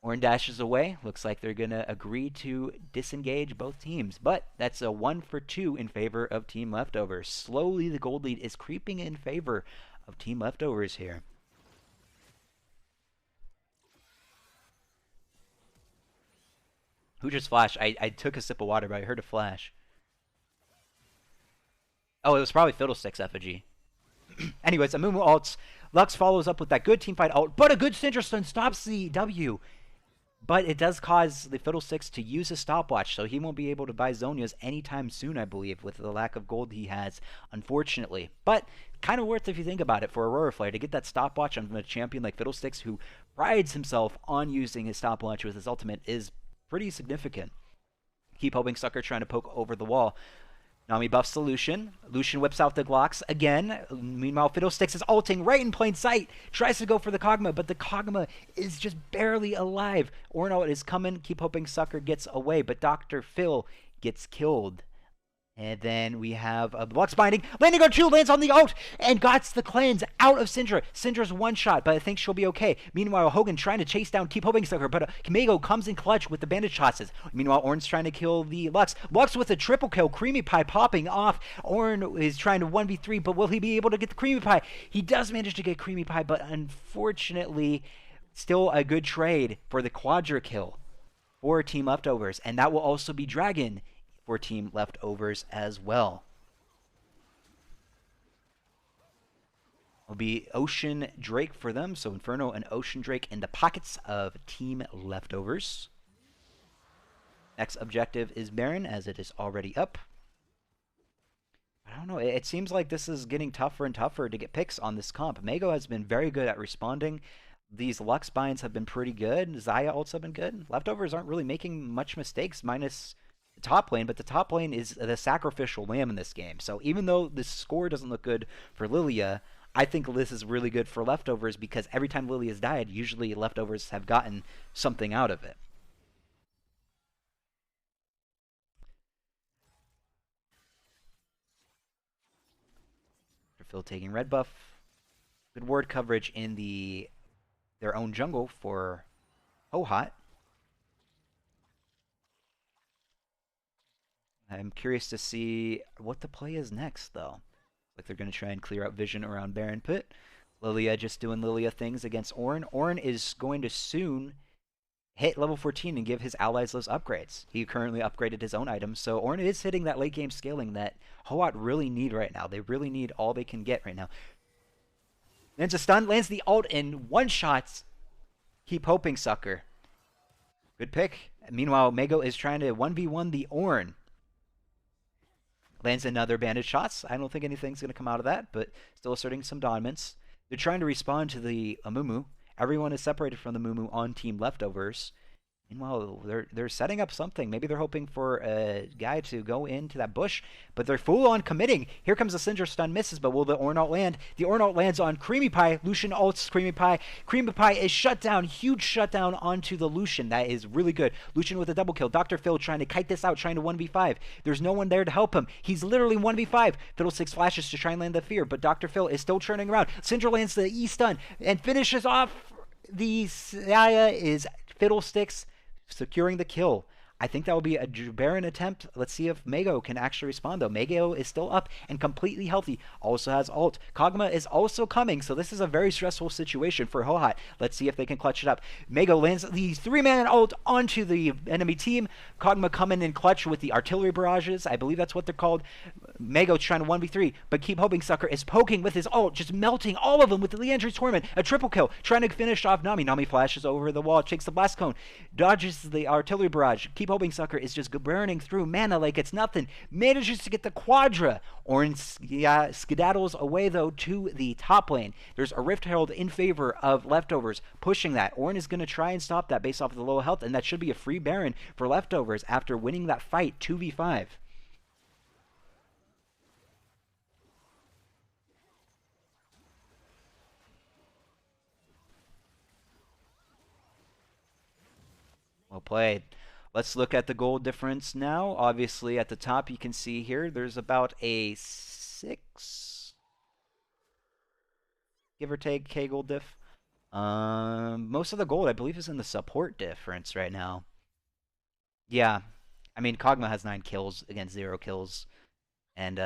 Ornn dashes away. Looks like they're going to agree to disengage both teams. But that's a 1-for-2 in favor of Team Leftovers. Slowly, the gold lead is creeping in favor of Team Leftovers here. Who just flashed? I took a sip of water, but I heard a flash. Oh, it was probably Fiddlesticks effigy. Anyways, Amumu ults. Lux follows up with that good teamfight ult, but a good Syndra stun stops the W. But it does cause the Fiddlesticks to use his stopwatch, so he won't be able to buy Zhonya's anytime soon, I believe, with the lack of gold he has, unfortunately. But kind of worth if you think about it for Aurora Flare to get that stopwatch on a champion like Fiddlesticks, who prides himself on using his stopwatch with his ultimate, is pretty significant. Keep Hoping Sucker trying to poke over the wall. Nami buffs the Lucian. Lucian whips out the Glocks again. Meanwhile, Fiddlesticks is ulting right in plain sight. Tries to go for the Kog'Maw, but the Kog'Maw is just barely alive. Ornn is coming. Keep Hoping Sucker gets away, but Dr. Phil gets killed. And then we have Lux Binding. Landing on shield, lands on the ult, and got the cleanse out of Syndra. Syndra's one shot, but I think she'll be okay. Meanwhile, Hogan trying to chase down, keep hoping Sucker, but Kimego comes in clutch with the bandage shots. Meanwhile, Ornn's trying to kill the Lux. Lux with a triple kill, Creamy Pie popping off. Ornn is trying to 1v3, but will he be able to get the Creamy Pie? He does manage to get Creamy Pie, but unfortunately, still a good trade for the Quadra kill for Team Leftovers, and that will also be Dragon for Team Leftovers as well. Will be Ocean Drake for them, so Inferno and Ocean Drake in the pockets of Team Leftovers. Next objective is Baron, as it is already up. I don't know, it seems like this is getting tougher and tougher to get picks on this comp. Mego has been very good at responding. These Lux binds have been pretty good. Xayah ults have been good. Leftovers aren't really making much mistakes, minus the top lane, but the top lane is the sacrificial lamb in this game. So even though the score doesn't look good for Lilia, I think this is really good for Leftovers because every time Lilia's died, usually Leftovers have gotten something out of it. Phil taking red buff. Good ward coverage in their own jungle for Hohat. I'm curious to see what the play is next, though. Like they're going to try and clear out vision around Baron Pit. Lilia just doing Lilia things against Ornn. Ornn is going to soon hit level 14 and give his allies those upgrades. He currently upgraded his own items, so Ornn is hitting that late game scaling that Hoat really need right now. They really need all they can get right now. Lands a stun, lands the ult, and one-shots Keep Hoping Sucker. Good pick. Meanwhile, Mego is trying to 1v1 the Ornn. Lands another bandage shots. I don't think anything's going to come out of that, but still asserting some dominance. They're trying to respond to the Amumu. Everyone is separated from the Mumu on Team Leftovers. Meanwhile, they're setting up something. Maybe they're hoping for a guy to go into that bush, but they're full-on committing. Here comes the Syndra stun, misses, but will the Ornn ult land? The Ornn ult lands on Creamy Pie. Lucian ults Creamy Pie. Creamy Pie is shut down. Huge shutdown onto the Lucian. That is really good. Lucian with a double kill. Dr. Phil trying to kite this out, trying to 1v5. There's no one there to help him. He's literally 1v5. Fiddlesticks flashes to try and land the fear, but Dr. Phil is still turning around. Syndra lands the E-stun and finishes off the Xayah is Fiddlesticks securing the kill. I think that will be a Baron attempt. Let's see if Mego can actually respond, though. Mego is still up and completely healthy. Also has ult. Kog'Maw is also coming, so this is a very stressful situation for Hohat. Let's see if they can clutch it up. Mego lands the 3-man ult onto the enemy team. Kog'Maw coming in clutch with the artillery barrages. I believe that's what they're called. Mego's trying to 1v3, but Keep Hoping Sucker is poking with his ult, just melting all of them with the Liandry's Torment. A triple kill, trying to finish off Nami. Nami flashes over the wall, takes the blast cone, dodges the artillery barrage. Keep Hoping Sucker is just burning through mana like it's nothing. Manages to get the Quadra. Ornn skedaddles away, though, to the top lane. There's a Rift Herald in favor of Leftovers, pushing that. Ornn is going to try and stop that based off of the low health, and that should be a free Baron for Leftovers after winning that fight 2v5. Well played. Let's look at the gold difference now. Obviously, at the top, you can see here, there's about a 6, give or take, K gold diff. Most of the gold, I believe, is in the support difference right now. Yeah. I mean, Kog'Maw has 9 kills against 0 kills. And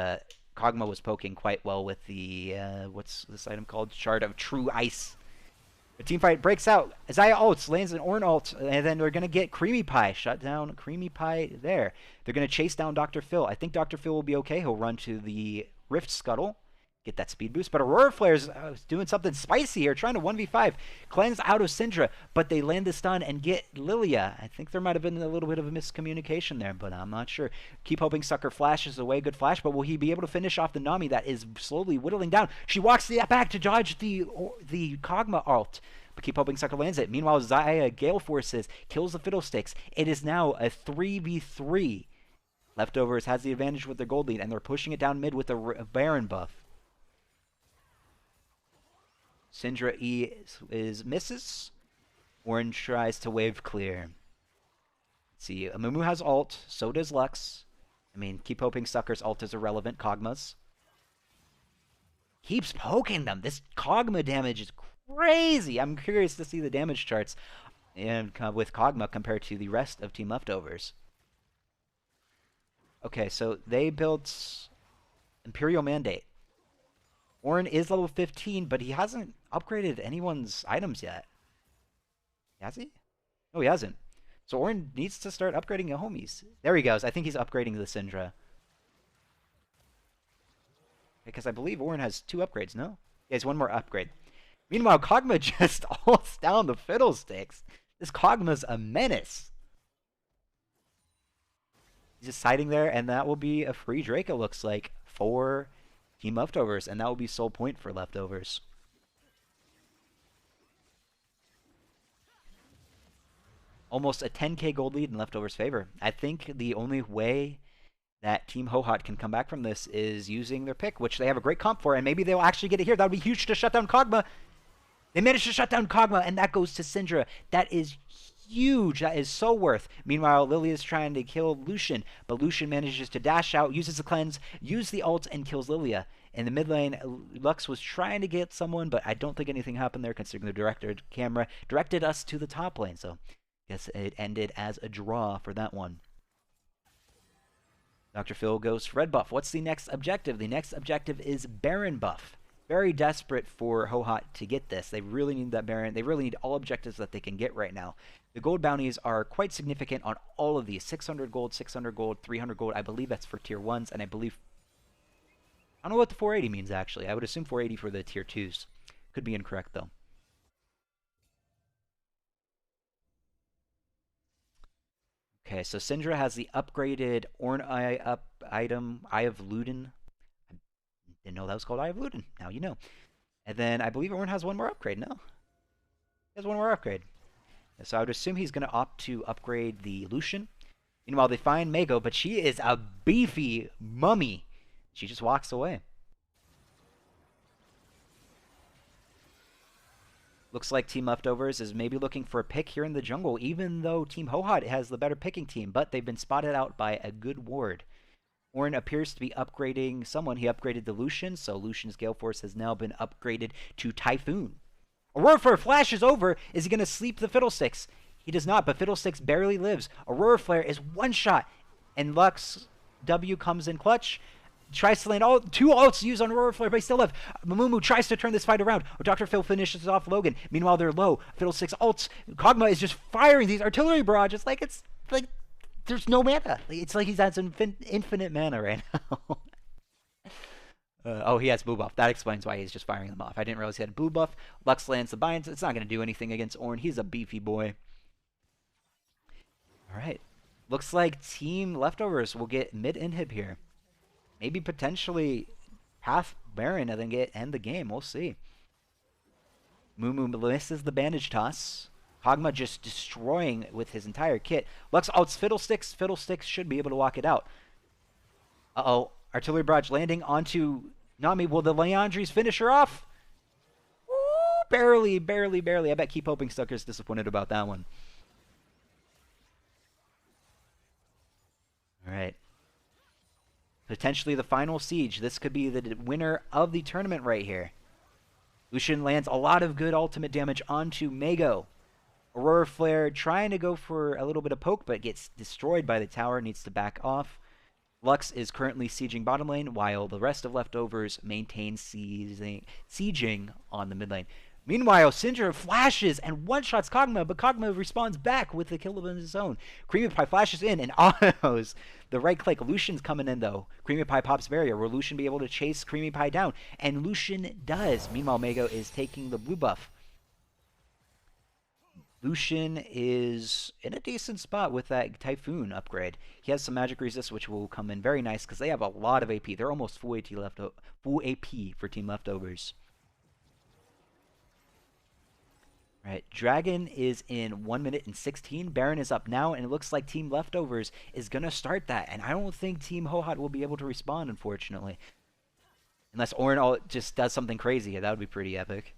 Kog'Maw was poking quite well with the, what's this item called? Shard of True Ice. The team fight breaks out. Xayah ults, lands an Ornn ult, and then they're going to get Creamy Pie. Shut down Creamy Pie there. They're going to chase down Dr. Phil. I think Dr. Phil will be okay. He'll run to the Rift Scuttle, get that speed boost. But Aurora Flare's doing something spicy here, trying to 1v5. Cleanse out of Syndra, but they land the stun and get Lilia. I think there might have been a little bit of a miscommunication there, but I'm not sure. Keep Hoping Sucker flashes away. Good flash, but will he be able to finish off the Nami that is slowly whittling down? She walks back to dodge the Kog'Maw ult. But Keep Hoping Sucker lands it. Meanwhile, Xayah Gale Forces kills the Fiddlesticks. It is now a 3v3. Leftovers has the advantage with their gold lead, and they're pushing it down mid with a Baron buff. Syndra is misses. Ornn tries to wave clear. Let's see, Amumu has ult, so does Lux. I mean, keep hoping Sucker's ult is irrelevant. Kog'Maw's. Keeps poking them. This Kog'Maw damage is crazy. I'm curious to see the damage charts and with Kog'Maw compared to the rest of Team Leftovers. Okay, so they built Imperial Mandate. Ornn is level 15, but he hasn't upgraded anyone's items yet. Has he? No, he hasn't. So Ornn needs to start upgrading the homies. There he goes. I think he's upgrading the Syndra. Because I believe Ornn has 2 upgrades, no? He has 1 more upgrade. Meanwhile, Kog'Maw just ults down the Fiddlesticks. This Kog'Maw's a menace. He's just siding there, and that will be a free Drake, it looks like, for Team Leftovers, and that will be sole point for Leftovers. Almost a 10k gold lead in Leftovers' favor. I think the only way that Team Hohat can come back from this is using their pick, which they have a great comp for, and maybe they'll actually get it here. That would be huge to shut down Kog'Maw. They managed to shut down Kog'Maw, and that goes to Syndra. That is huge. That is so worth. Meanwhile, Lily is trying to kill Lucian, but Lucian manages to dash out, uses the cleanse, uses the ult, and kills Lilia. In the mid lane, Lux was trying to get someone, but I don't think anything happened there, considering the camera directed us to the top lane. So I guess it ended as a draw for that one. Dr. Phil goes for red buff. What's the next objective? The next objective is Baron buff. Very desperate for Hohat to get this. They really need that Baron. They really need all objectives that they can get right now. The gold bounties are quite significant on all of these. 600 gold, 600 gold, 300 gold. I believe that's for tier 1s, and I don't know what the 480 means, actually. I would assume 480 for the tier 2s. Could be incorrect, though. Okay, so Syndra has the upgraded Ornn item, Eye of Luden. I didn't know that was called Eye of Luden. Now you know. And then I believe Ornn has 1 more upgrade, no? He has 1 more upgrade. So I would assume he's going to opt to upgrade the Lucian. Meanwhile, they find Mego, but she is a beefy mummy. She just walks away. Looks like Team Leftovers is maybe looking for a pick here in the jungle, even though Team Hohat has the better picking team, but they've been spotted out by a good ward. Ornn appears to be upgrading someone. He upgraded the Lucian, so Lucian's Gale Force has now been upgraded to Typhoon. Aurora Flare flashes over. Is he going to sleep the Fiddlesticks? He does not, but Fiddlesticks barely lives. Aurora Flare is 1 shot, and Lux W comes in clutch. Tries to land 2 ults used on Aurora Flare, but he still left. Mumu tries to turn this fight around. Dr. Phil finishes off Logan. Meanwhile, they're low. Fiddlesticks ults. Kog'Maw is just firing these artillery barrages like it's like there's no mana. It's like he's had some infinite mana right now. Oh, he has blue buff. That explains why he's just firing them off. I didn't realize he had blue buff. Lux lands the binds. It's not going to do anything against Ornn. He's a beefy boy. All right. Looks like Team Leftovers will get mid-inhib here. Maybe potentially half Baron and then end the game. We'll see. Mumu misses the bandage toss. Kog'Maw just destroying with his entire kit. Lux ults Fiddlesticks. Fiddlesticks should be able to walk it out. Uh-oh. Artillery barrage landing onto Nami. Will the Leandries finish her off? Ooh, barely, barely, barely. I bet Keep Hoping Sucker's disappointed about that one. All right. Potentially the final siege. This could be the winner of the tournament right here. Lucian lands a lot of good ultimate damage onto Mego. Aurora Flare trying to go for a little bit of poke, but gets destroyed by the tower, needs to back off. Lux is currently sieging bottom lane, while the rest of Leftovers maintain sieging on the mid lane. Meanwhile, Syndra flashes and one-shots Kog'Maw, but Kog'Maw responds back with the kill of his own. Creamy Pie flashes in and autos the right-click. Lucian's coming in, though. Creamy Pie pops barrier. Will Lucian be able to chase Creamy Pie down? And Lucian does. Meanwhile, Mego is taking the blue buff. Lucian is in a decent spot with that Typhoon upgrade. He has some magic resist, which will come in very nice because they have a lot of AP. They're almost full AP for Team Leftovers. Right, Dragon is in 1 minute and 16. Baron is up now, and it looks like Team Leftovers is going to start that. And I don't think Team Hohat will be able to respond, unfortunately. Unless Ornn just does something crazy. That would be pretty epic.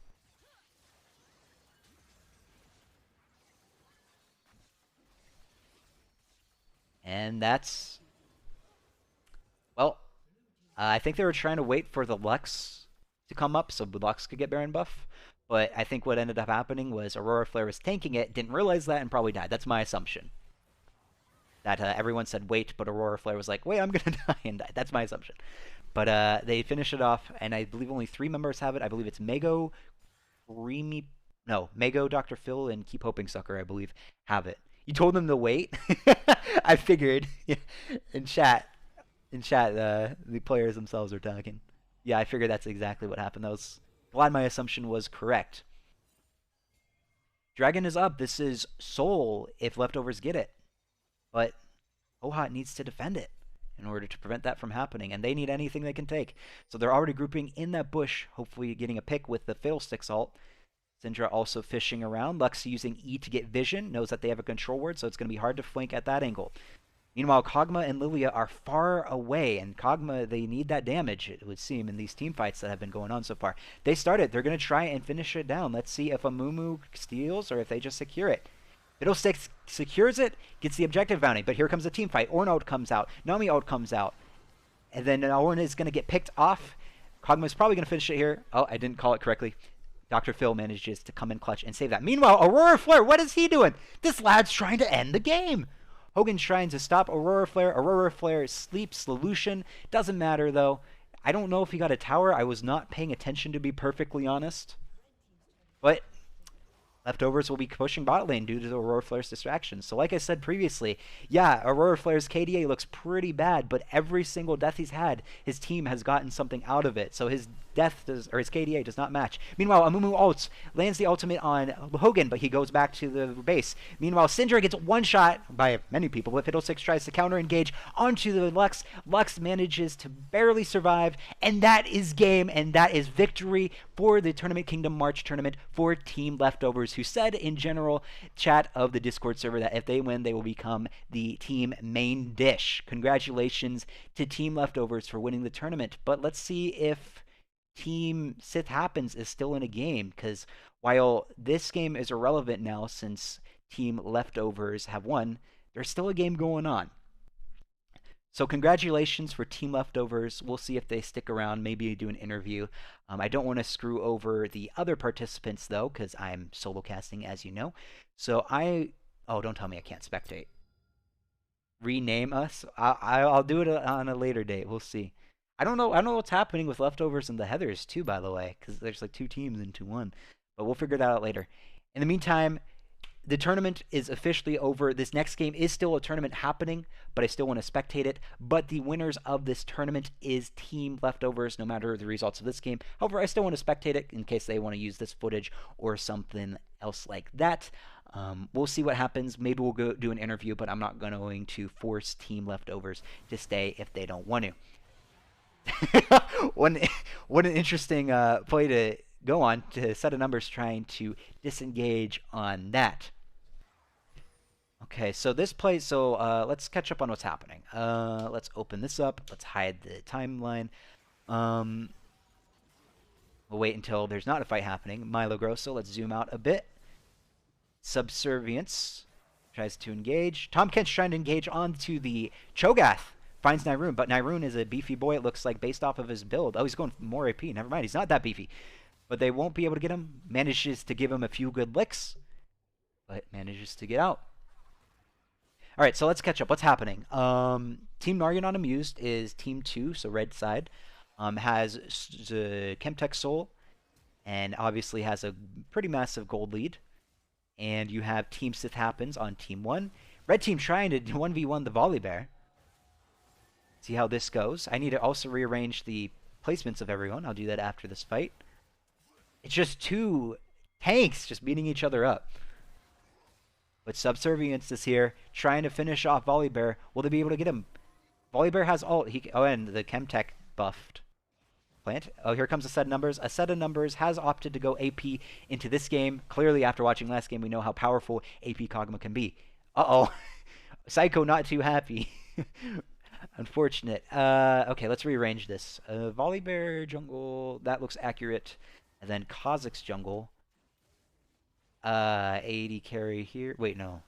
And that's Well, I think they were trying to wait for the Lux to come up so Lux could get Baron buff. But I think what ended up happening was Aurora Flare was tanking it, didn't realize that, and probably died. That's my assumption. That everyone said wait, but Aurora Flare was like, wait, I'm gonna die and die. That's my assumption. But they finish it off, and I believe only 3 members have it. I believe it's Mago, Creamy, no, Mago, Dr. Phil, and Keep Hoping Sucker, I believe, have it. You told them to wait? I figured. In chat, the players themselves are talking. Yeah, I figured that's exactly what happened. That was glad my assumption was correct. Dragon is up. This is Soul if leftovers get it. But Ohot needs to defend it in order to prevent that from happening, and they need anything they can take. So they're already grouping in that bush, hopefully getting a pick with the Fiddlesticks ult. Syndra also fishing around. Lux using E to get vision, knows that they have a control word, so it's going to be hard to flank at that angle. Meanwhile, Kog'Maw and Lilia are far away, and Kog'Maw, they need that damage, it would seem, in these team fights that have been going on so far. They started. They're going to try and finish it down. Let's see if Amumu steals or if they just secure it. Fiddlesticks secures it, gets the objective bounty, but here comes a team fight. Ornn ult comes out. Nami ult comes out. And then Ornn is going to get picked off. Kog'Maw's probably going to finish it here. Oh, I didn't call it correctly. Dr. Phil manages to come in clutch and save that. Meanwhile, Aurora Flare, what is he doing? This lad's trying to end the game. Hogan's trying to stop Aurora Flare. Aurora Flare sleeps solution. Doesn't matter, though. I don't know if he got a tower. I was not paying attention, to be perfectly honest. But leftovers will be pushing bot lane due to the Aurora Flare's distractions. So like I said previously, yeah, Aurora Flare's KDA looks pretty bad, but every single death he's had, his team has gotten something out of it. So his his KDA does not match. Meanwhile, Amumu ults, lands the ultimate on Hogan, but he goes back to the base. Meanwhile, Syndra gets one shot by many people, but Fiddlesticks tries to counter engage onto the Lux. Lux manages to barely survive, and that is game, and that is victory for the Tournament Kingdom March tournament for Team Leftovers, who said in general chat of the Discord server that if they win, they will become the team main dish. Congratulations to Team Leftovers for winning the tournament. But let's see if Team Sith Happens is still in a game, because while this game is irrelevant now since Team Leftovers have won, there's still a game going on. So congratulations for Team Leftovers. We'll see if they stick around, maybe do an interview. I don't want to screw over the other participants, though, because I'm solo casting, as you know. So oh, don't tell me I can't spectate. Rename us? I'll do it on a later date. We'll see. I don't know what's happening with Leftovers and the Heathers, too, by the way, because there's like 2 teams into 1. But we'll figure that out later. In the meantime, the tournament is officially over. This next game is still a tournament happening, but I still want to spectate it. But the winners of this tournament is Team Leftovers, no matter the results of this game. However, I still want to spectate it in case they want to use this footage or something else like that. We'll see what happens. Maybe we'll go do an interview, but I'm not going to force Team Leftovers to stay if they don't want to. What an interesting play to go on, to set of numbers trying to disengage on that. Okay, so this play, let's catch up on what's happening. Let's open this up. Let's hide the timeline. We'll wait until there's not a fight happening. Milo Grosso, let's zoom out a bit. Subservience tries to engage. Tahm Kench trying to engage onto the Cho'Gath. Finds Nyrune, but Nyrune is a beefy boy, it looks like, based off of his build. Oh, he's going more AP. Never mind, he's not that beefy. But they won't be able to get him. Manages to give him a few good licks, but manages to get out. All right, so let's catch up. What's happening? Team Nargon Amused is Team 2, so red side. Has Chemtech Soul, and obviously has a pretty massive gold lead. And you have Team Sith Happens on Team 1. Red team trying to 1v1 the Volibear. See how this goes. I need to also rearrange the placements of everyone. I'll do that after this fight. It's just 2 tanks just beating each other up. But Subservience is here, trying to finish off Volibear. Will they be able to get him? Volibear has ult. And the Chemtech buffed. Plant. Oh, here comes a set of numbers. A set of numbers has opted to go AP into this game. Clearly, after watching last game, we know how powerful AP Kog'Maw can be. Uh-oh. Psycho not too happy. Unfortunate. Okay, let's rearrange this. Volibear jungle, that looks accurate. And then Kha'Zix's jungle. AD carry here. Wait, no.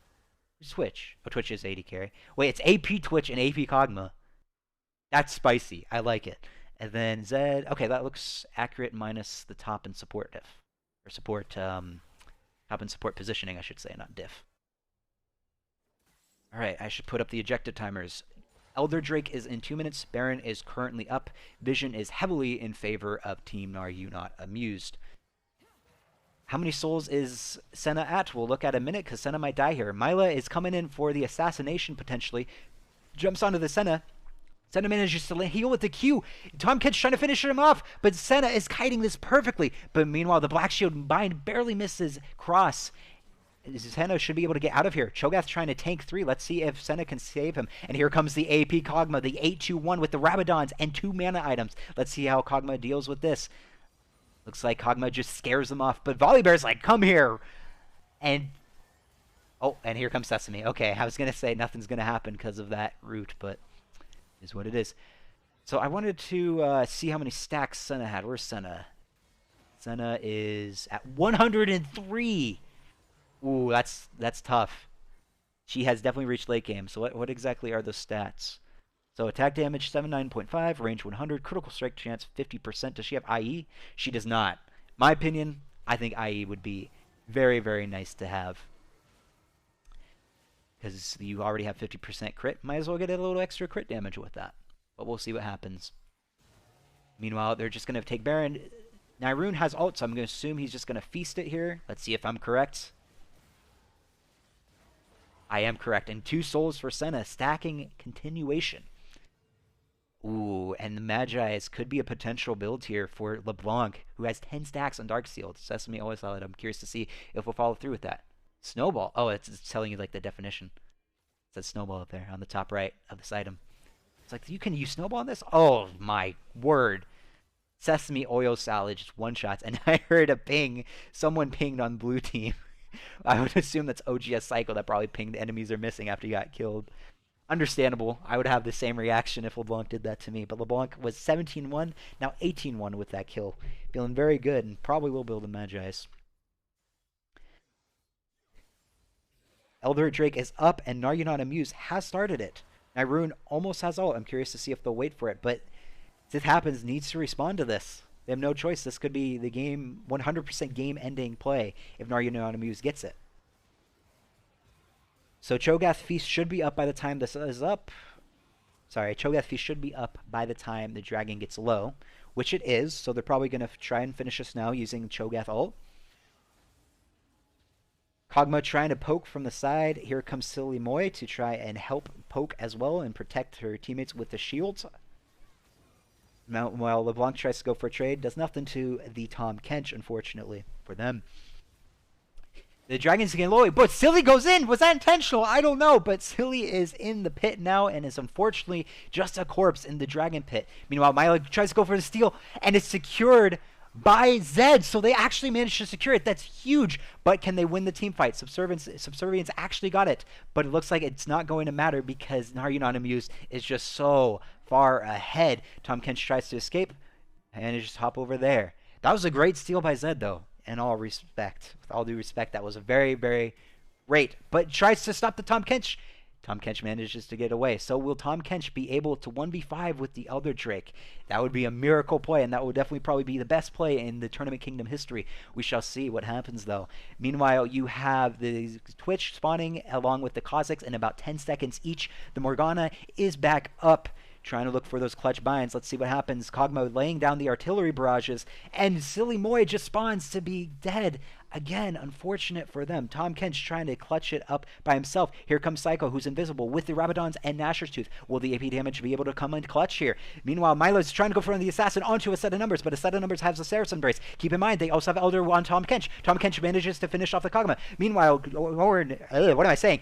Twitch. Oh, Twitch is AD carry. Wait, it's AP Twitch and AP Kog'Maw. That's spicy. I like it. And then Zed. Okay, that looks accurate minus the top and support diff. Or support, top and support positioning, I should say, not diff. Alright, I should put up the ejected timers. Elder Drake is in 2 minutes. Baron is currently up. Vision is heavily in favor of Team Are You Not Amused. How many souls is Senna at? We'll look at a minute because Senna might die here. Myla is coming in for the assassination potentially. Jumps onto the Senna. Senna manages to heal with the Q. Tahm Kench trying to finish him off, but Senna is kiting this perfectly. But meanwhile, the Black Shield bind barely misses Cross. Senna should be able to get out of here. Cho'Gath trying to tank 3. Let's see if Senna can save him. And here comes the AP Kog'Maw, the 8-2-1 with the Rabadons and 2 mana items. Let's see how Kog'Maw deals with this. Looks like Kog'Maw just scares them off. But Volibear's like, come here. And, oh, and here comes Sesame. Okay, I was going to say nothing's going to happen because of that route, but it is what it is. So I wanted to see how many stacks Senna had. Where's Senna? Senna is at 103. Ooh, that's tough. She has definitely reached late game. So what exactly are those stats? So attack damage 79.5, range 100, critical strike chance 50%. Does she have IE? She does not. My opinion, I think IE would be very, very nice to have. Because you already have 50% crit. Might as well get a little extra crit damage with that. But we'll see what happens. Meanwhile, they're just going to take Baron. Nyrune has ult, so I'm going to assume he's just going to feast it here. Let's see if I'm correct. I am correct. And 2 souls for Senna. Stacking continuation. Ooh, and the Magi's could be a potential build here for LeBlanc, who has 10 stacks on Darkseal. Sesame always solid. I'm curious to see if we'll follow through with that. Snowball. Oh, it's telling you like the definition. It says Snowball up there on the top right of this item. It's like, you can use Snowball on this? Oh, my word. Sesame oil salad, just one-shots. And I heard a ping. Someone pinged on blue team. I would assume that's OGS Cycle that probably pinged enemies are missing after you got killed. Understandable. I would have the same reaction if LeBlanc did that to me. But LeBlanc was 17-1, now 18-1 with that kill. Feeling very good and probably will build a Magi's. Elder Drake is up and Are You Not Amused has started it. Nyrune almost has ult. I'm curious to see if they'll wait for it. But if this happens, needs to respond to this. They have no choice. This could be the game, 100% game-ending play if Are You Not Amused gets it. So Cho'Gath Feast should be up by the time this is up. Sorry, Cho'Gath Feast should be up by the time the dragon gets low, which it is. So they're probably going to try and finish this now using Cho'Gath ult. Kog'Maw trying to poke from the side. Here comes Silly Moy to try and help poke as well and protect her teammates with the shields. While LeBlanc tries to go for a trade, does nothing to the Tahm Kench, unfortunately, for them. The dragon's getting low, but Silly goes in. Was that intentional? I don't know, but Silly is in the pit now and is unfortunately just a corpse in the dragon pit. Meanwhile, Myla tries to go for the steal, and it's secured by Zed, so they actually managed to secure it. That's huge, but can they win the team fight? Subservience actually got it, but it looks like it's not going to matter because Are You Not Amused is just so far ahead. Tahm Kench tries to escape, and just hop over there. That was a great steal by Zed, though. In all respect, with all due respect, that was a very, very great. But tries to stop the Tahm Kench. Tahm Kench manages to get away. So will Tahm Kench be able to 1v5 with the Elder Drake? That would be a miracle play, and that would definitely probably be the best play in the Tournament Kingdom history. We shall see what happens, though. Meanwhile, you have the Twitch spawning along with the Kha'Zix in about 10 seconds each. The Morgana is back up, trying to look for those clutch binds. Let's see what happens. Kog'Maw laying down the artillery barrages, and Silly Moy just spawns to be dead. Again, unfortunate for them. Tahm Kench trying to clutch it up by himself. Here comes Psycho, who's invisible, with the Rabadons and Nashor's Tooth. Will the AP damage be able to come in clutch here? Meanwhile, Milo's trying to go for the Assassin onto a set of numbers, but a set of numbers has a Saracen Brace. Keep in mind, they also have Elder on Tahm Kench. Tahm Kench manages to finish off the Kog'Maw. Meanwhile, what am I saying?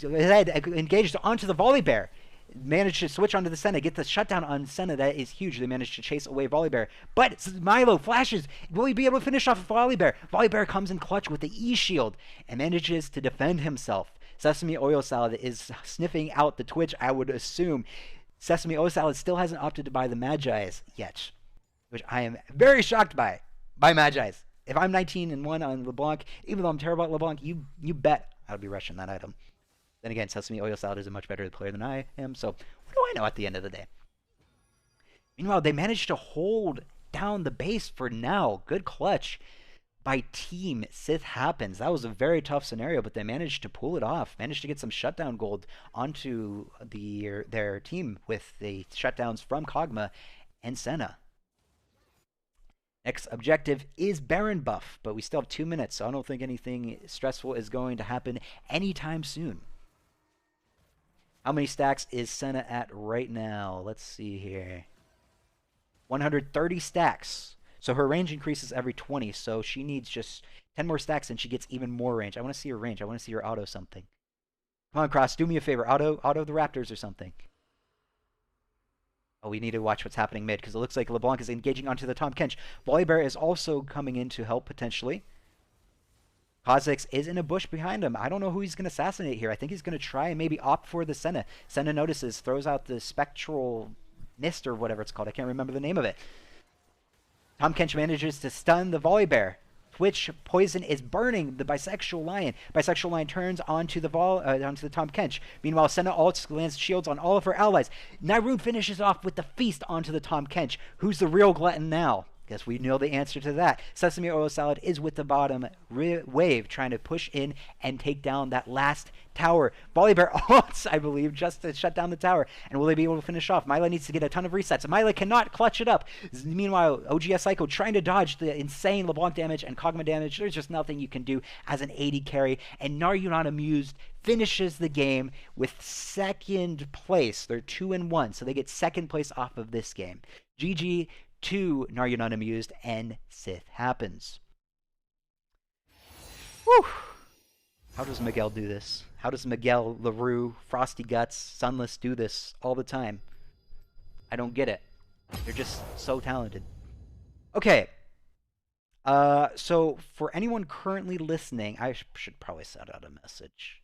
Zed engaged onto the Volibear. Managed to switch onto the Senna, get the shutdown on Senna. That is huge. They managed to chase away Volibear. But Milo flashes. Will he be able to finish off Volibear? Volibear comes in clutch with the E-Shield and manages to defend himself. Sesame Oil Salad is sniffing out the Twitch, I would assume. Sesame Oil Salad still hasn't opted to buy the Magi's yet, which I am very shocked by Magi's. If I'm 19-1 on LeBlanc, even though I'm terrible at LeBlanc, you bet I'll be rushing that item. Then again, Sesame Oil Salad is a much better player than I am, so what do I know at the end of the day? Meanwhile, they managed to hold down the base for now. Good clutch by Team Sith Happens. That was a very tough scenario, but they managed to pull it off. Managed to get some shutdown gold onto their team with the shutdowns from Kog'Maw and Senna. Next objective is Baron buff, but we still have 2 minutes, so I don't think anything stressful is going to happen anytime soon. How many stacks is Senna at right now? Let's see here. 130 stacks. So her range increases every 20, so she needs just 10 more stacks and she gets even more range. I want to see her range. I want to see her auto something. Come on, Cross, do me a favor. Auto the Raptors or something. Oh, we need to watch what's happening mid, because it looks like LeBlanc is engaging onto the Tahm Kench. Volibear is also coming in to help, potentially. Kha'Zix is in a bush behind him. I don't know who he's going to assassinate here. I think he's going to try and maybe opt for the Senna. Senna notices, throws out the spectral mist or whatever it's called. I can't remember the name of it. Tahm Kench manages to stun the Volibear. Twitch poison is burning the Bisexual Lion. Bisexual Lion turns onto the Tahm Kench. Meanwhile, Senna ults, lands shields on all of her allies. Nyrune finishes off with the feast onto the Tahm Kench. Who's the real glutton now? Guess we know the answer to that. Sesame Oil Salad is with the bottom wave, trying to push in and take down that last tower. Volibear ults, I believe, just to shut down the tower. And will they be able to finish off? Myla needs to get a ton of resets. Myla cannot clutch it up. Meanwhile, OGS Psycho trying to dodge the insane LeBlanc damage and Kog'Maw damage. There's just nothing you can do as an AD carry. And Naryunan Amused finishes the game with second place. They're 2-1, so they get second place off of this game. GG to Naryunan Amused and Sith Happens. Whew. How does Miguel do this? How does Miguel, LaRue, Frosty Guts, Sunless do this all the time? I don't get it. They're just so talented. Okay. So for anyone currently listening, I should probably send out a message.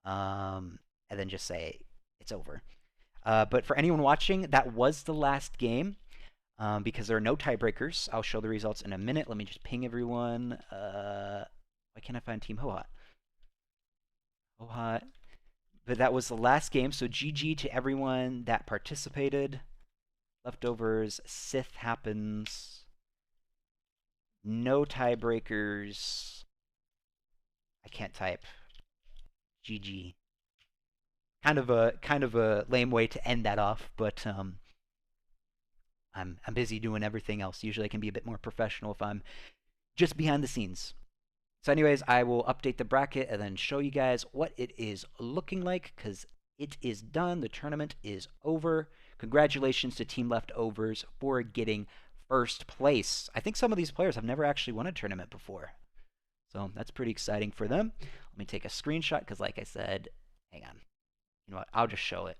And then just say it's over. But for anyone watching, that was the last game. Because there are no tiebreakers. I'll show the results in a minute. Let me just ping everyone. Why can't I find Team Hohat? Hohat. But that was the last game, so GG to everyone that participated. Leftovers, Sith Happens. No tiebreakers. I can't type. GG. Kind of a lame way to end that off, but I'm busy doing everything else. Usually I can be a bit more professional if I'm just behind the scenes. So anyways, I will update the bracket and then show you guys what it is looking like, because it is done. The tournament is over. Congratulations to Team Leftovers for getting first place. I think some of these players have never actually won a tournament before. So that's pretty exciting for them. Let me take a screenshot, because like I said, hang on. You know what? I'll just show it.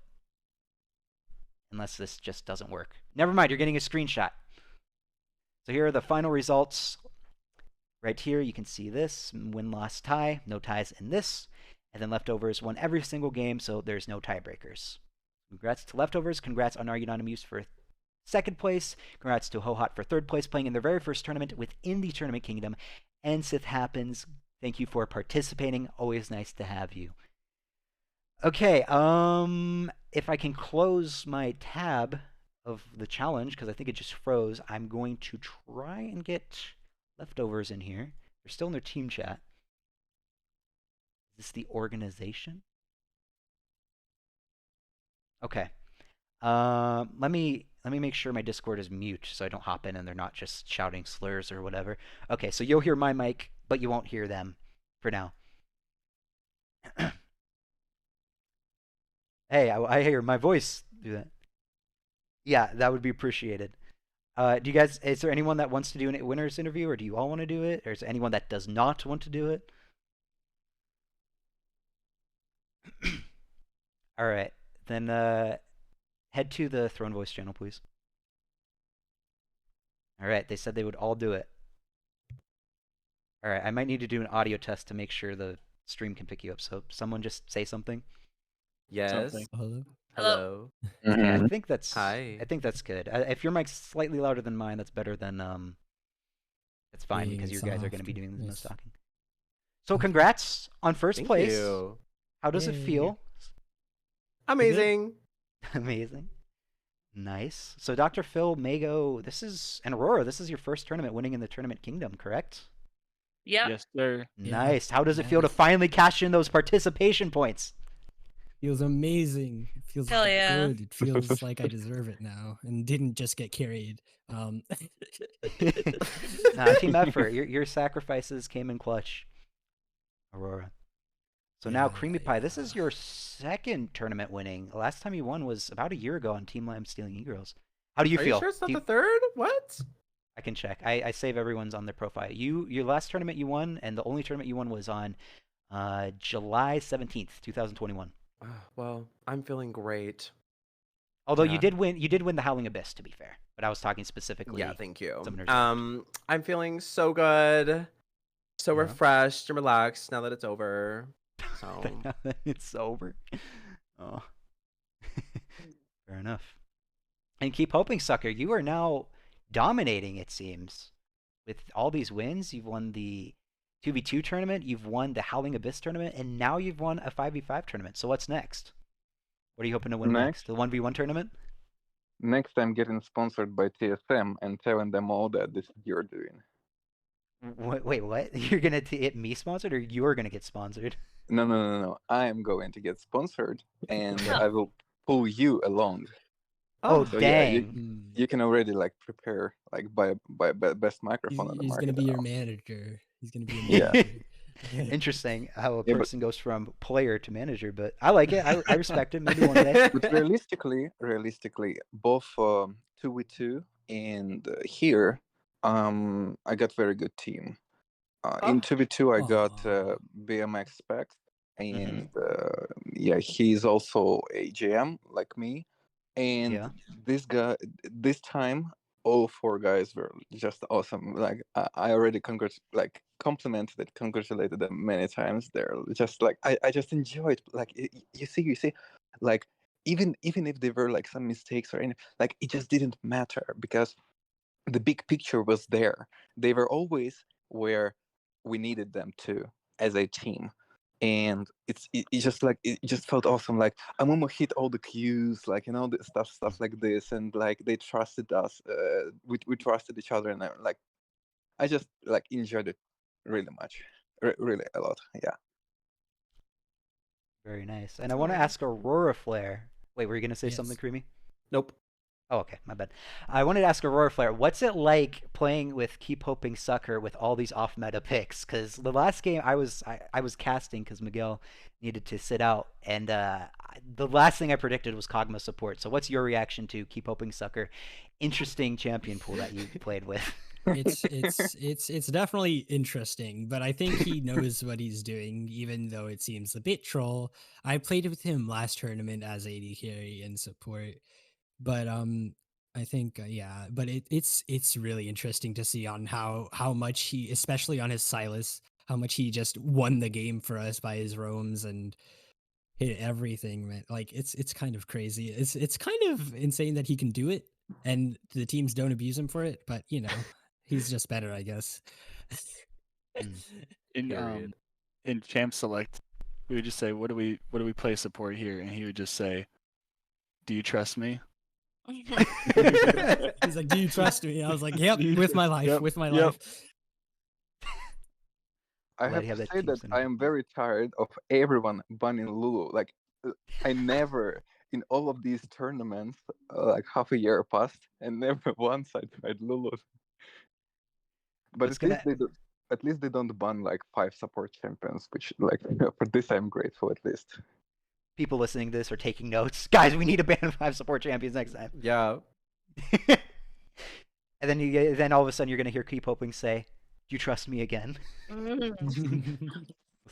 Unless this just doesn't work. Never mind, you're getting a screenshot. So here are the final results. Right here, you can see this. Win-loss tie. No ties in this. And then Leftovers won every single game, so there's no tiebreakers. Congrats to Leftovers. Congrats on Naryunan Amused for second place. Congrats to Hohat for third place, playing in their very first tournament within the Tournament Kingdom. And Sith Happens. Thank you for participating. Always nice to have you. Okay, if I can close my tab of the challenge, because I think it just froze, I'm going to try and get Leftovers in here. They're still in their team chat. Is this the organization? Okay. Let me make sure my Discord is mute so I don't hop in and they're not just shouting slurs or whatever. Okay, so you'll hear my mic, but you won't hear them for now. Hey, I hear my voice do that. Yeah, that would be appreciated. Do you guys, is there anyone that wants to do a winner's interview, or do you all want to do it? Or is there anyone that does not want to do it? All right, then head to the Throne Voice channel, please. All right, they said they would all do it. All right, I might need to do an audio test to make sure the stream can pick you up. So someone just say something. Yes. Something. Hello. Hello. Okay, I think that's Hi. I think that's good. If your mic's slightly louder than mine, that's better than that's fine, because you guys are going to be doing the most talking. So congrats on first place. Thank you. How does it feel? Amazing. Amazing. Nice. So Dr. Phil, Mago, and Aurora, this is your first tournament winning in the Tournament Kingdom, correct? Yep. Yes, sir. Yeah, Nice. How does it feel to nice. finally cash in those participation points? Feels amazing. It feels Hell yeah. good. It feels like I deserve it now and didn't just get carried. Nah, team effort. Your sacrifices came in clutch, Aurora. So now Yeah, Creamy yeah, Pie, this yeah. is your second tournament winning. The last time you won was about a year ago on Team Lamb stealing e-girls. How do you Are feel? you sure it's not Do you- the third? What? I can check. I save everyone's on their profile. Your last tournament you won, and the only tournament you won was on July 17th, 2021. Well, I'm feeling great. Although Yeah. you did win the Howling Abyss, to be fair. But I was talking specifically. Yeah, thank you. Summoner's I'm feeling so good, so Yeah. refreshed and relaxed now that it's over. So Now that it's over. Oh. Fair enough. And keep hoping, sucker. You are now dominating, it seems. With all these wins, you've won the 2v2 tournament, you've won the Howling Abyss tournament, and now you've won a 5v5 tournament. So what's next? What are you hoping to win next? The 1v1 tournament? Next, I'm getting sponsored by TSM and telling them all that this is you're doing. Wait, what? You're gonna get me sponsored, or you're gonna get sponsored? No. I am going to get sponsored, and I will pull you along. Oh, So yeah, dang. Hmm. you can already like prepare like buy best microphone on the He's market. gonna be and your all. manager. He's gonna be your Yeah. manager. Interesting how a Yeah, but- person goes from player to manager, but I like it. I respect it. Maybe one day. But realistically, both 2v2 and here, I got very good team. In 2v2, I got Aw. BMX Specs, Mm-hmm. and yeah, he's also a GM like me. And Yeah. this guy, this time, all four guys were just awesome. Like I already complimented it, congratulated them many times. They're just like I just enjoyed. Like you see, like even if there were like some mistakes or any, like it just didn't matter because the big picture was there. They were always where we needed them to as a team. And it just like it just felt awesome. Like Amumu hit all the cues, like the stuff like this, and like they trusted us. We trusted each other, and like I just like enjoyed it really much, really a lot. Yeah. Very nice. And I want to ask Aurora Flare. Wait, were you gonna say something, Yes. Creamy? Nope. Oh, okay, my bad. I wanted to ask Aurora Flare, what's it like playing with Keep Hoping Sucker with all these off-meta picks? Because the last game I was casting because Miguel needed to sit out, and the last thing I predicted was Kog'Maw support. So what's your reaction to Keep Hoping Sucker? Interesting champion pool that you played with. It's definitely interesting, but I think he knows what he's doing, even though it seems a bit troll. I played with him last tournament as AD carry and support, but I think yeah, but it's really interesting to see on how much he, especially on his Silas, how much he just won the game for us by his roams and hit everything, man. Like it's kind of crazy. It's kind of insane that he can do it and the teams don't abuse him for it, but he's just better, I guess. Period. In Champ Select, we would just say, what do we play support here? And he would just say, do you trust me? He's like, do you trust me? I was like, yep, with my life, Yep, with my yep. life. I Glad have you have to that say team that I synergy. am very tired of everyone banning Lulu. Like I never in all of these tournaments, like half a year passed, and never once I tried Lulu. But It's at least gonna- at least they don't ban like 5 support champions, which like for this I'm grateful at least. People listening to this are taking notes. Guys, we need to ban 5 support champions next time. Yeah. And then all of a sudden you're gonna hear Keep Hoping say, "Do you trust me again?" We'll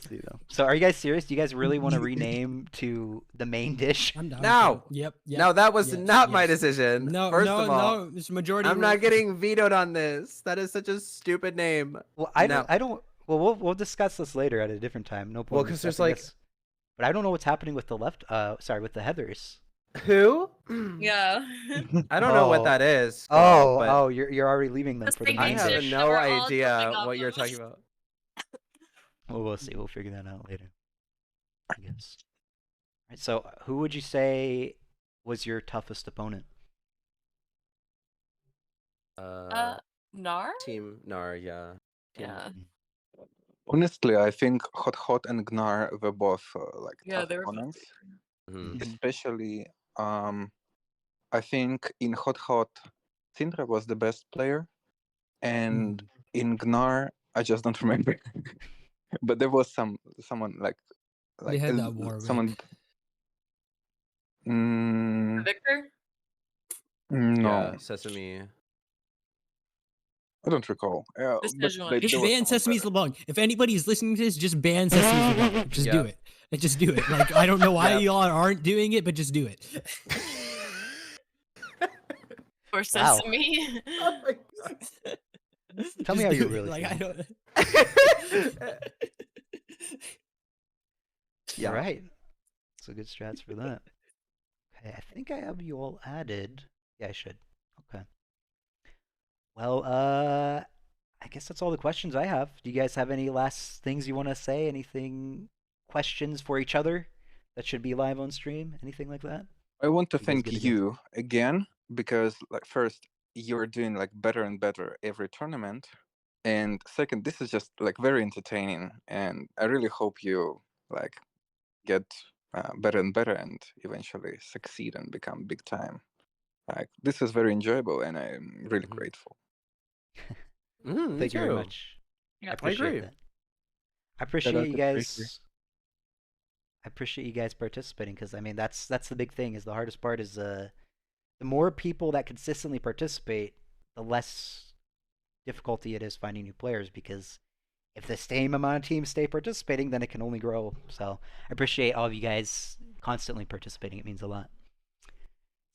see though. So are you guys serious? Do you guys really want to rename to the main dish? I'm down. No. Yep. No, that was yes, not my yes. decision. No, First no, of all, no. It's majority. I'm not rule. getting vetoed on this. That is such a stupid name. Well, I No. don't. Well, we'll discuss this later at a different time. No point. Well, in 'cause there's, discussing like- this. But I don't know what's happening with the left. Sorry, with the Heathers. Who? Yeah. I don't know Oh. what that is. Oh, but oh, you're already leaving them That's for the the I main main have dish. dish. no We're all idea jumping off what you're of. talking about. Well, we'll see. We'll figure that out later. I guess. Right, so, who would you say was your toughest opponent? Nar? Team Nar, yeah. Team Yeah. Honestly, I think Hot Hot and Gnar were both like Yeah, tough they were both opponents. Mhm. Especially, I think in Hot Hot, Syndra was the best player, and in Gnar, I just don't remember. But there was someone They had uh, that Warwick. someone. Mm, Victor? no, Yeah, Sesame. I don't recall. This But visual there Just was ban someone Sesame's better. LeBlanc. If anybody's listening to this, just ban Sesame's LeBlanc. Just do Yeah. it. Just do it. Like I don't know why Yeah. y'all aren't doing it, but just do it. Or Wow. Sesame? Tell me Just how do you're it. really like I feeling. don't. Yeah. All right. So good strats for that. Okay, I think I have you all added. Yeah, I should. Okay. Well, I guess that's all the questions I have. Do you guys have any last things you want to say? Anything, questions for each other that should be live on stream? Anything like that? I want to You guys thank good to go? you again because, like, first, you're doing like better and better every tournament, and second, this is just like very entertaining, and I really hope you like get better and better and eventually succeed and become big time. Like, this is very enjoyable, and I'm really Mhm. grateful. Me Thank you very too. much. Yeah, I I appreciate agree. that. I Shout appreciate out you to Breaker. guys. I appreciate you guys participating because I mean that's the big thing. Is the hardest part is the more people that consistently participate, the less difficulty it is finding new players because if the same amount of teams stay participating, then it can only grow. So I appreciate all of you guys constantly participating. It means a lot.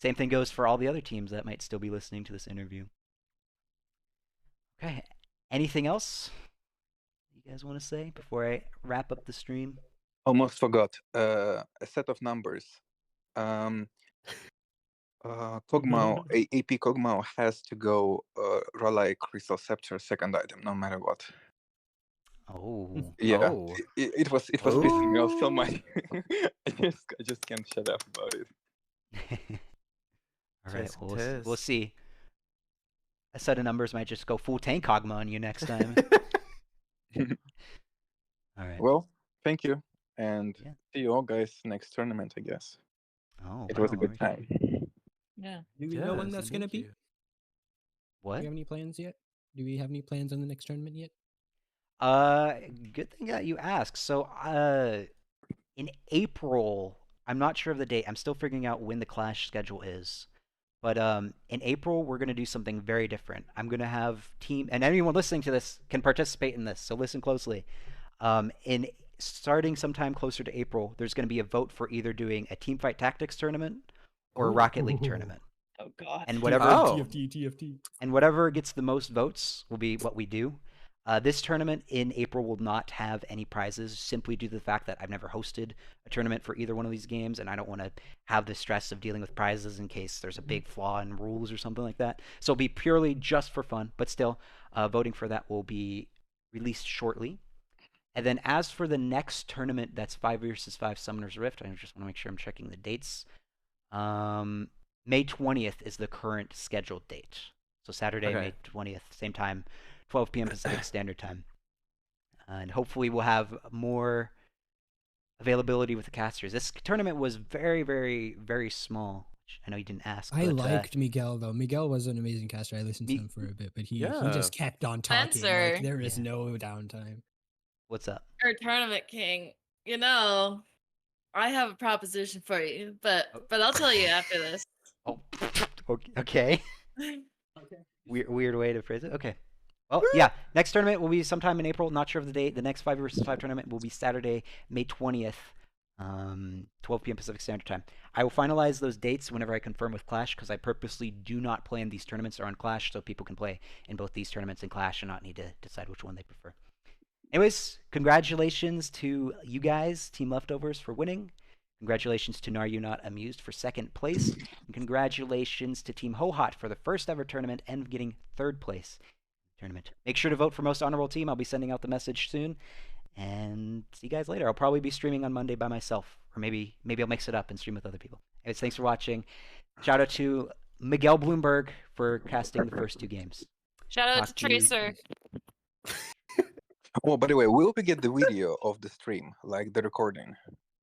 Same thing goes for all the other teams that might still be listening to this interview. Okay. Anything else you guys want to say before I wrap up the stream? Almost forgot a set of numbers. Kog'Maw, AP Kog'Maw has to go Raleigh Crystal Scepter second item, no matter what. Oh. Yeah, Oh. it was pissing me off so much. I just can't shut up about it. All right. Tisk Well, we'll tisk. see. A set of numbers might just go full tank Kog'Maw on you next time. All right. Well, thank you, and Yeah. see you all guys next tournament, I guess. Oh, It was a wow, good already. time. Yeah. Do we know when Yes, that's gonna thank be? you. Do What? we have any plans yet? Do we have any plans on the next tournament yet? Good thing that you asked. So, in April, I'm not sure of the date. I'm still figuring out when the Clash schedule is. But in April, we're gonna do something very different. I'm gonna have team, and anyone listening to this can participate in this. So listen closely. In starting sometime closer to April, there's gonna be a vote for either doing a Teamfight Tactics tournament or a Rocket League tournament. Oh God. And whatever Oh. TFT. and whatever gets the most votes will be what we do. This tournament in April will not have any prizes simply due to the fact that I've never hosted a tournament for either one of these games, and I don't want to have the stress of dealing with prizes in case there's a big flaw in rules or something like that. So it'll be purely just for fun, but still, voting for that will be released shortly. And then as for the next tournament, that's 5 vs 5 Summoner's Rift. I just want to make sure I'm checking the dates. May 20th is the current scheduled date. So Saturday, Okay. May 20th, same time, 12 p.m. Pacific Standard Time. And hopefully we'll have more availability with the casters. This tournament was very, very, very small. Which I know you didn't ask. I but, liked Miguel though. Miguel was an amazing caster. I listened to Me- him for a bit, but he Yeah. just kept on talking. Spencer. Like there is Yeah. no downtime. What's up? Or Tournament King. You know, I have a proposition for you, but I'll tell you after this. Oh, okay. Weird way to phrase it. Okay. Well, yeah. Next tournament will be sometime in April. Not sure of the date. The next 5 vs 5 tournament will be Saturday, May 20th, 12 p.m. Pacific Standard Time. I will finalize those dates whenever I confirm with Clash because I purposely do not plan these tournaments or on Clash so people can play in both these tournaments and Clash and not need to decide which one they prefer. Anyways, congratulations to you guys, Team Leftovers, for winning. Congratulations to Nar You Not Amused for second place. And congratulations to Team Hohot for the first ever tournament and getting third place tournament. Make sure to vote for most honorable team. I'll be sending out the message soon. And see you guys later. I'll probably be streaming on Monday by myself. Or maybe I'll mix it up and stream with other people. Anyways, thanks for watching. Shout out to Miguel Bloomberg for casting the first 2 games. Shout out to Talk to you- Tracer. Oh, by the way, will we get the video of the stream, like the recording?